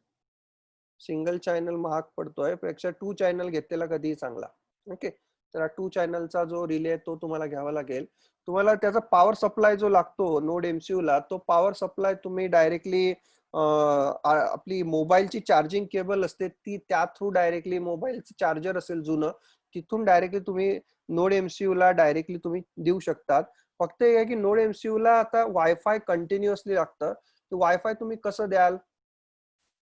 सिंगल चॅनल महाग पडतोय, पेक्षा 2 चॅनल घेतलेला कधीही चांगला. ओके, तर 2 चॅनलचा जो रिले तो तुम्हाला घ्यावा लागेल. तुम्हाला त्याचा पॉवर सप्लाय जो लागतो नोड एमसीयू ला, तो पॉवर सप्लाय तुम्ही डायरेक्टली आपली मोबाईलची चार्जिंग केबल असते ती त्या थ्रू डायरेक्टली मोबाईलचं चार्जर असेल जुनं, तिथून डायरेक्टली तुम्ही नोड एमसीयू ला डायरेक्टली तुम्ही देऊ शकतात. फक्त हे आहे की नोड एमसीयू ला आता वायफाय कंटिन्युअसली लागतं. वायफाय तुम्ही कसं द्याल?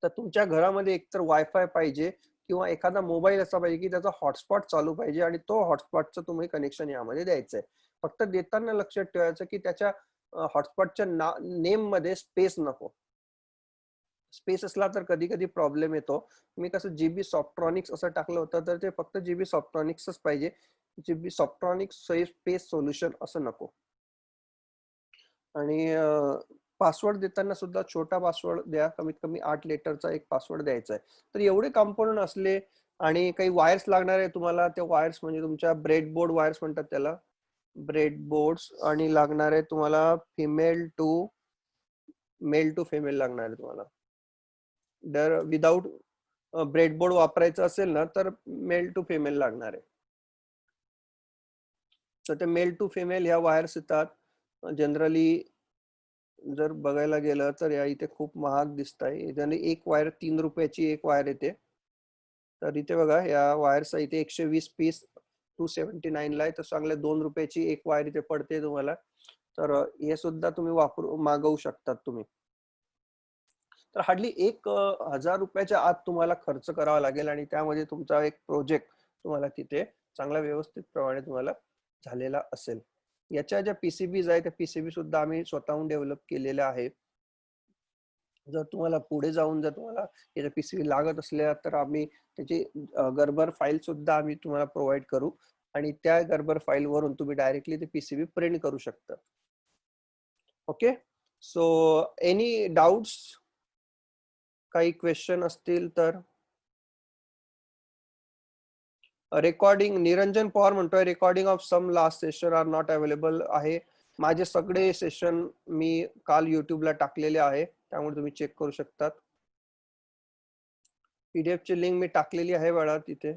तर तुमच्या घरामध्ये एकतर वायफाय पाहिजे किंवा एखादा मोबाईल असा पाहिजे की त्याचा हॉटस्पॉट चालू पाहिजे आणि तो हॉटस्पॉटचं तुम्ही कनेक्शन यामध्ये द्यायचंय. फक्त देताना लक्षात ठेवायचं की त्याच्या हॉटस्पॉटच्या नेम मध्ये स्पेस नको. स्पेस असला तर कधी कधी प्रॉब्लेम येतो. मी कसं जीबी सॉफ्ट्रॉनिक्स असं टाकलं होतं तर ते फक्त जीबी सॉफ्ट्रॉनिक्सच पाहिजे. जीबी सॉफ्ट्रॉनिक्स स्पेस सोल्युशन असं नको. आणि पासवर्ड देताना सुद्धा छोटा पासवर्ड द्या. कमीत कमी 8 लेटरचा एक पासवर्ड द्यायचा आहे. तर एवढे कॉम्पोनंट असले आणि काही वायर्स लागणार आहे तुम्हाला, त्या वायर्स म्हणजे तुमच्या ब्रेडबोर्ड वायर्स म्हणतात त्याला, ब्रेडबोर्ड्स. आणि लागणार आहे तुम्हाला मेल टू फिमेल लागणार आहे तुम्हाला. जर विदाउट ब्रेडबोर्ड वापरायचं असेल ना तर मेल टू फिमेल लागणार आहे. तर ते मेल टू फिमेल ह्या वायर्स येतात. जनरली जर बघायला गेलं तर या इथे खूप महाग दिसत आहे. त्याने एक वायर 3 रुपयाची एक वायर येते. तर इथे बघा या वायर्स इथे 120 पीस 279 ला आहे. तर चांगल्या 2 रुपयाची एक वायर इथे पडते तुम्हाला. तर हे सुद्धा तुम्ही वापरू मागवू शकतात तुम्ही. तर हार्डली 1000 रुपयाच्या आत तुम्हाला खर्च करावा लागेल आणि त्यामध्ये तुमचा एक प्रोजेक्ट तुम्हाला तिथे चांगला व्यवस्थित प्रमाणे तुम्हाला झालेला असेल. याच्या ज्या पीसीबीज आहे त्या पीसीबी सुद्धा आम्ही स्वतःहून डेव्हलप केलेल्या आहे. जर तुम्हाला पुढे जाऊन जर तुम्हाला याच्या पीसीबी लागत असल्या तर आम्ही त्याची गर्बर फाईल सुद्धा आम्ही तुम्हाला प्रोव्हाइड करू आणि त्या गर्बर फाईल वरून तुम्ही डायरेक्टली ते पीसीबी प्रिंट करू शकता. ओके, सो एनी डाउट्स, काही क्वेश्चन असतील तर. रेकॉर्डिंग निरंजन पवार म्हणतोय recording of some last session are not available आहे. माझे सगळे सेशन मी काल युट्यूबला टाकलेले आहे, त्यामुळे तुम्ही चेक करू शकतात. पीडीएफ ची लिंक मी टाकलेली आहे बाळा तिथे.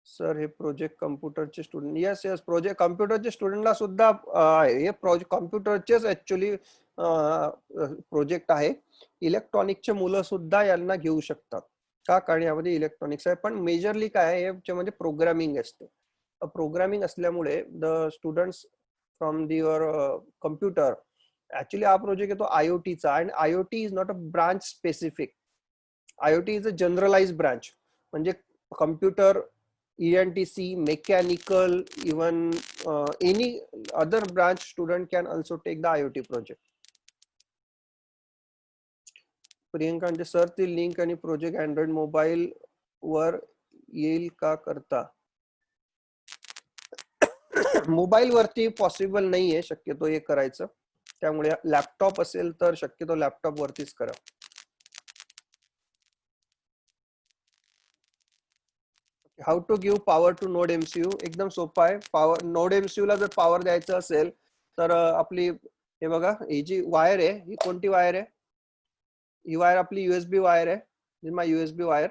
सर हे प्रोजेक्ट कम्प्युटरचे स्टुडंट, यस यस प्रोजेक्ट कम्प्युटरचे स्टुडंटला सुद्धा हे प्रोजेक्ट कम्प्युटरचेच ऍक्च्युली प्रोजेक्ट आहे. इलेक्ट्रॉनिकचे मुलं सुद्धा यांना घेऊ शकतात का, कारण यामध्ये इलेक्ट्रॉनिक्स आहे, पण मेजरली काय आहे याच्यामध्ये प्रोग्रामिंग असते. प्रोग्रामिंग असल्यामुळे the students from your computer, actually हा प्रोजेक्ट येतो आयओटीचा, आणि IoT is not a branch specific. IoT is a generalize branch, म्हणजे computer, ENTC, mechanical, even any other branch student can also take the IoT project. Priyanka म्हणजे sir ती link आणि project Android mobile वर येईल का करता? मोबाईल वरती possible नाहीये शक्यतो हे करायचं, त्यामुळे लॅपटॉप असेल तर शक्यतो लॅपटॉप वरतीच करा. How to give power to node MCU, एकदम सोपं आहे. पॉवर नोड एमसीयू ला जर पॉवर द्यायचं असेल तर आपली हे बघा, ही जी वायर आहे ही कोणती वायर आहे? ही वायर आपली यूएसबी वायर आहे. This my USB wire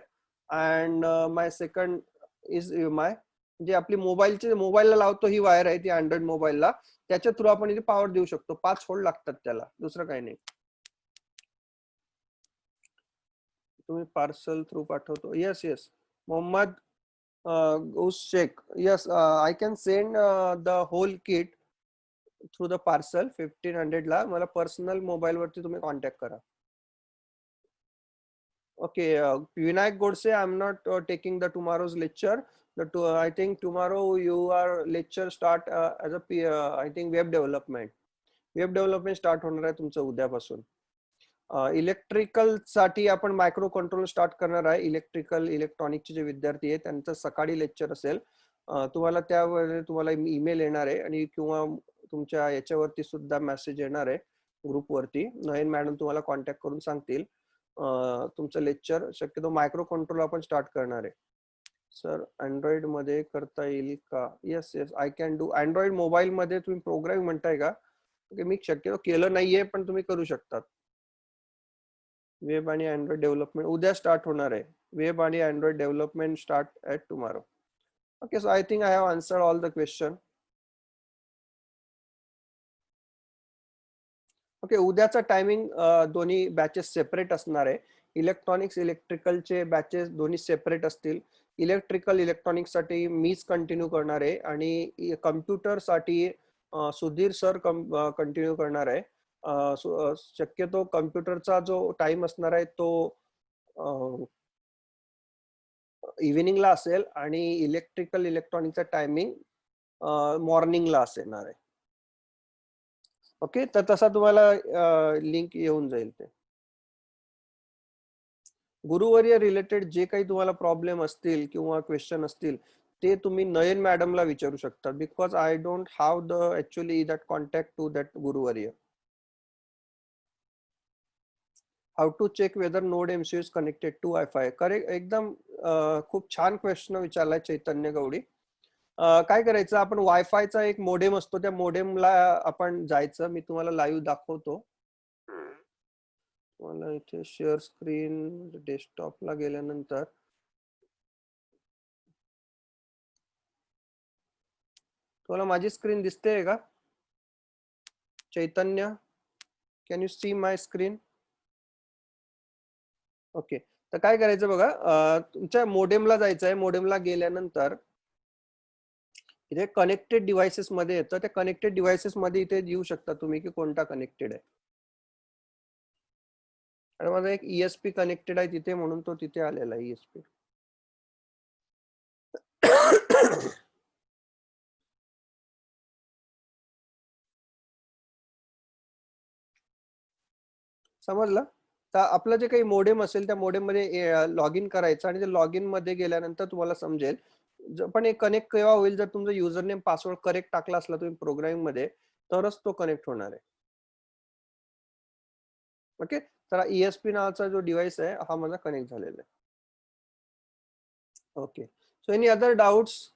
and my second is my, जे आपली मोबाईलला लावतो ही वायर आहे ती अँड्रॉइड मोबाईलला, त्याच्या थ्रू आपण इथे पॉवर देऊ शकतो. 5 व्होल्ट लागतात त्याला, दुसरं काही नाही. तुम्ही पार्सल थ्रू पाठवतो? Yes yes Mohammed Ghost check. Yes, I can send the whole kit through the parcel 1500 ला. मला पर्सनल मोबाईल वरती तुम्ही कॉन्टॅक्ट करा. Okay, Vinayak Godse, I'm not taking the tomorrow's lecture. I think tomorrow your lecture start as a I think web development. Web development start होणार आहे तुमचं उद्यापासून. Electrical साठी आपण मायक्रो कंट्रोल स्टार्ट करणार आहे. इलेक्ट्रॉनिकचे जे विद्यार्थी आहेत त्यांचं सकाळी लेक्चर असेल. तुम्हाला त्यावर तुम्हाला ईमेल येणार आहे आणि किंवा तुमच्या याच्यावरती सुद्धा मेसेज येणार आहे ग्रुपवरती. नयन मॅडम तुम्हाला कॉन्टॅक्ट करून सांगतील. तुमचं लेक्चर शक्यतो मायक्रो कंट्रोल आपण स्टार्ट करणार आहे. सर अँड्रॉइड मध्ये करता येईल का? Yes yes I can do. Android mobile मध्ये तुम्ही प्रोग्रामिंग म्हणताय का? मी शक्यतो केलं नाहीये पण तुम्ही करू शकतात. वेब आणि अँड्रॉइड डेव्हलपमेंट उद्या स्टार्ट होणार आहे. वेब आणि Android development start at tomorrow. Okay, so I think I have answered all the question. Okay, उद्याचा टायमिंग दोन्ही बॅचेस सेपरेट असणार आहे. इलेक्ट्रॉनिक्स इलेक्ट्रिकलचे बॅचेस दोन्ही सेपरेट असतील. इलेक्ट्रॉनिक्स साठी मीच कंटिन्यू करणार आहे आणि कम्प्युटर साठी सुधीर सर कंटिन्यू करणार आहे. शक्यतो कम्प्युटरचा जो टाइम असणार आहे तो इव्हिनिंगला असेल आणि इलेक्ट्रॉनिकचा टायमिंग मॉर्निंगला असणार आहे. ओके, तर तसा तुम्हाला लिंक येऊन जाईल. ते गुरुवर्य रिलेटेड जे काही तुम्हाला प्रॉब्लेम असतील किंवा क्वेश्चन असतील ते तुम्ही नयन मॅडमला विचारू शकता, because I don't have the actually that contact to that गुरुवर्य. How to check whether node MCU is connected to wifi? Correct, एकदम खूप छान क्वेश्चन विचारलाय चैतन्य गवडी. काय करायचं, आपण वायफायचा एक मोडेम असतो, त्या मोडेमला आपण जायचं. मी तुम्हाला लाईव्ह दाखवतो. मला इथे शेअर स्क्रीन डेस्कटॉपला गेल्यानंतर तुम्हाला माझी स्क्रीन दिसते का? Chaitanya, can you see my screen? Okay, तर काय करायचं बघा, तुमच्या मोडेमला जायचं आहे. मोडेमला गेल्यानंतर इथे कनेक्टेड डिव्हाइसेस मध्ये येतं. त्या कनेक्टेड डिव्हाइसेस मध्ये इथे येऊ शकता तुम्ही की कोणता कनेक्टेड आहे. आणि माझा एक ESP कनेक्टेड आहे तिथे, म्हणून तो तिथे आलेला आहे ESP. समजलं? तर आपलं जे काही मोडेम असेल त्या मोडेम मध्ये लॉग इन करायचं आणि ते लॉग इन मध्ये गेल्यानंतर तुम्हाला समजेल. पण हे कनेक्ट केव्हा होईल, जर तुमचा युजर नेम पासवर्ड करेक्ट टाकला असला तुम्ही प्रोग्रामिंग मध्ये, तरच तो कनेक्ट होणार आहे. ओके, तर ESP नावाचा जो डिव्हाइस आहे हा माझा कनेक्ट झालेला आहे. Okay, so any other doubts?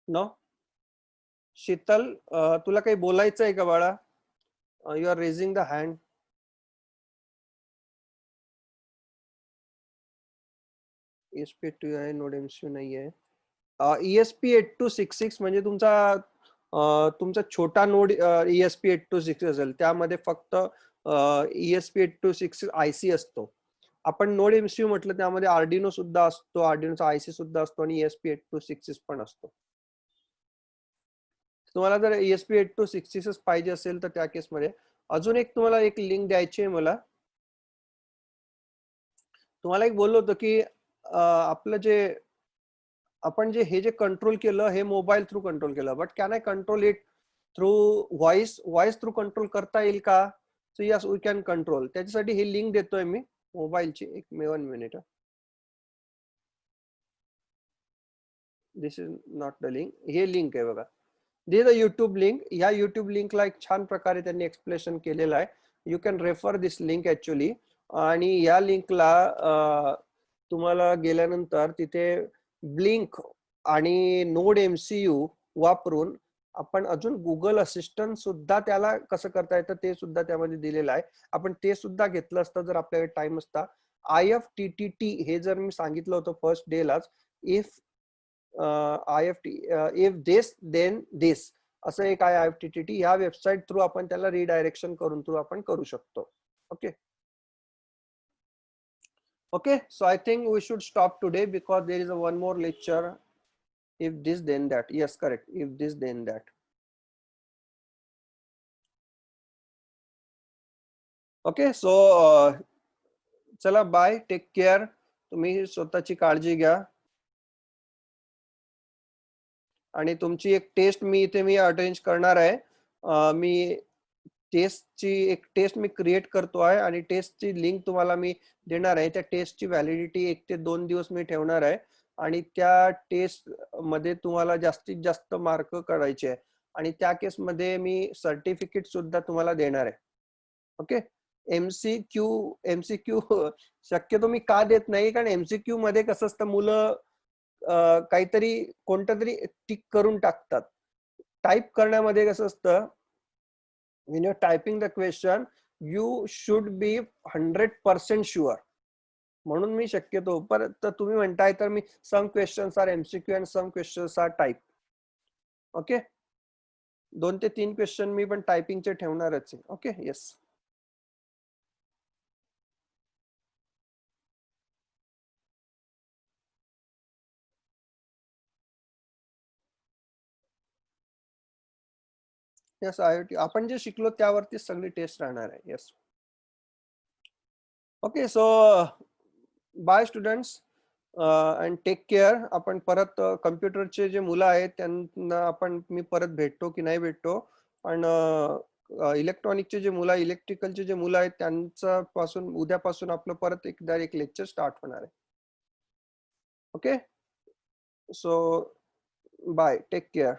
No? Sheetal, तुला काही बोलायचं आहे का बाळा? You are raising the hand. ESP82 आहे, नोड MCU नाही आहे. ESP8266 म्हणजे तुमचा छोटा नोड ESP8266 असेल. त्यामध्ये फक्त ESP8266 IC असतो. आपण नोड MCU म्हटलं त्यामध्ये आर्डिनो सुद्धा असतो, आर्डिनोचा IC सुद्धा असतो आणि ESP8266 पण असतो. तुम्हाला जर ESP8266 पाहिजे असेल तर त्या केसमध्ये अजून एक तुम्हाला एक लिंक द्यायची आहे मला. तुम्हाला एक बोललो होतो की आपलं जे आपण हे जे कंट्रोल केलं हे मोबाईल थ्रू कंट्रोल केलं, but can I control it through voice through control करता येईल का? So yes, we can control. त्याच्यासाठी ही लिंक देतोय मी मोबाईलची. एक 1 minute. This is not the link. हे लिंक आहे बघा, दिस द युट्यूब लिंक. या युट्यूब लिंकला एक छान प्रकारे त्यांनी एक्सप्लेनेशन केलेलं आहे. You can refer this link actually. आणि या लिंकला तुम्हाला गेल्यानंतर तिथे ब्लिंक आणि नोड MCU वापरून आपण अजून गुगल असिस्टंट सुद्धा त्याला कसं करता येतं ते सुद्धा त्यामध्ये दिलेलं आहे. आपण ते सुद्धा घेतलं असतं जर आपल्याकडे टाइम असता. IFTTT हे जर मी सांगितलं होतं फर्स्ट डे लाच, इफ इफ दिस देन दिस, असं एक आहे IFTTT. या वेबसाईट थ्रू आपण त्याला रिडायरेक्शन करून थ्रू आपण करू शकतो. Okay okay, so I think we should stop today because there is one more lecture. If this then that, yes correct, if this then that. Okay, so चला bye, take care. तुम्ही स्वतःची काळजी घ्या. आणि तुमची एक टेस्ट मी attend करणार आहे. मी टेस्टची एक टेस्ट मी क्रिएट करतो आहे आणि टेस्टची लिंक तुम्हाला मी देणार आहे. त्या टेस्टची व्हॅलिडिटी 1 ते 2 दिवस मी ठेवणार आहे आणि त्या टेस्ट मध्ये तुम्हाला जास्तीत जास्त मार्क काढायचे आहे आणि त्या केस मध्ये मी सर्टिफिकेट सुद्धा तुम्हाला देणार आहे. ओके, MCQ शक्यतो मी का देत नाही, कारण MCQ मध्ये कसं असतं, मुलं काहीतरी कोणतं तरी टिक करून टाकतात. टाईप करण्यामध्ये कसं असतं, when you're typing the question you should be 100% sure. म्हणून मी शक्यतो, परत तुम्ही म्हणताय तर मी some questions are MCQ and some questions are type. Okay, 2 ते 3 क्वेश्चन मी पण टायपिंगचे ठेवणारच आहे. Okay, yes. येस, IoT आपण जे शिकलो त्यावरती सगळी टेस्ट राहणार आहे. Yes. Okay, so bye students and take care. आपण परत कम्प्युटरचे जे मुलं आहेत त्यांना मी परत भेटतो की नाही भेटतो, पण इलेक्ट्रॉनिकचे जे मुलं, इलेक्ट्रिकलचे जे मुलं आहेत त्यांचा पासून उद्यापासून आपलं परत एकदा एक लेक्चर स्टार्ट होणार आहे. Okay, so bye, take care.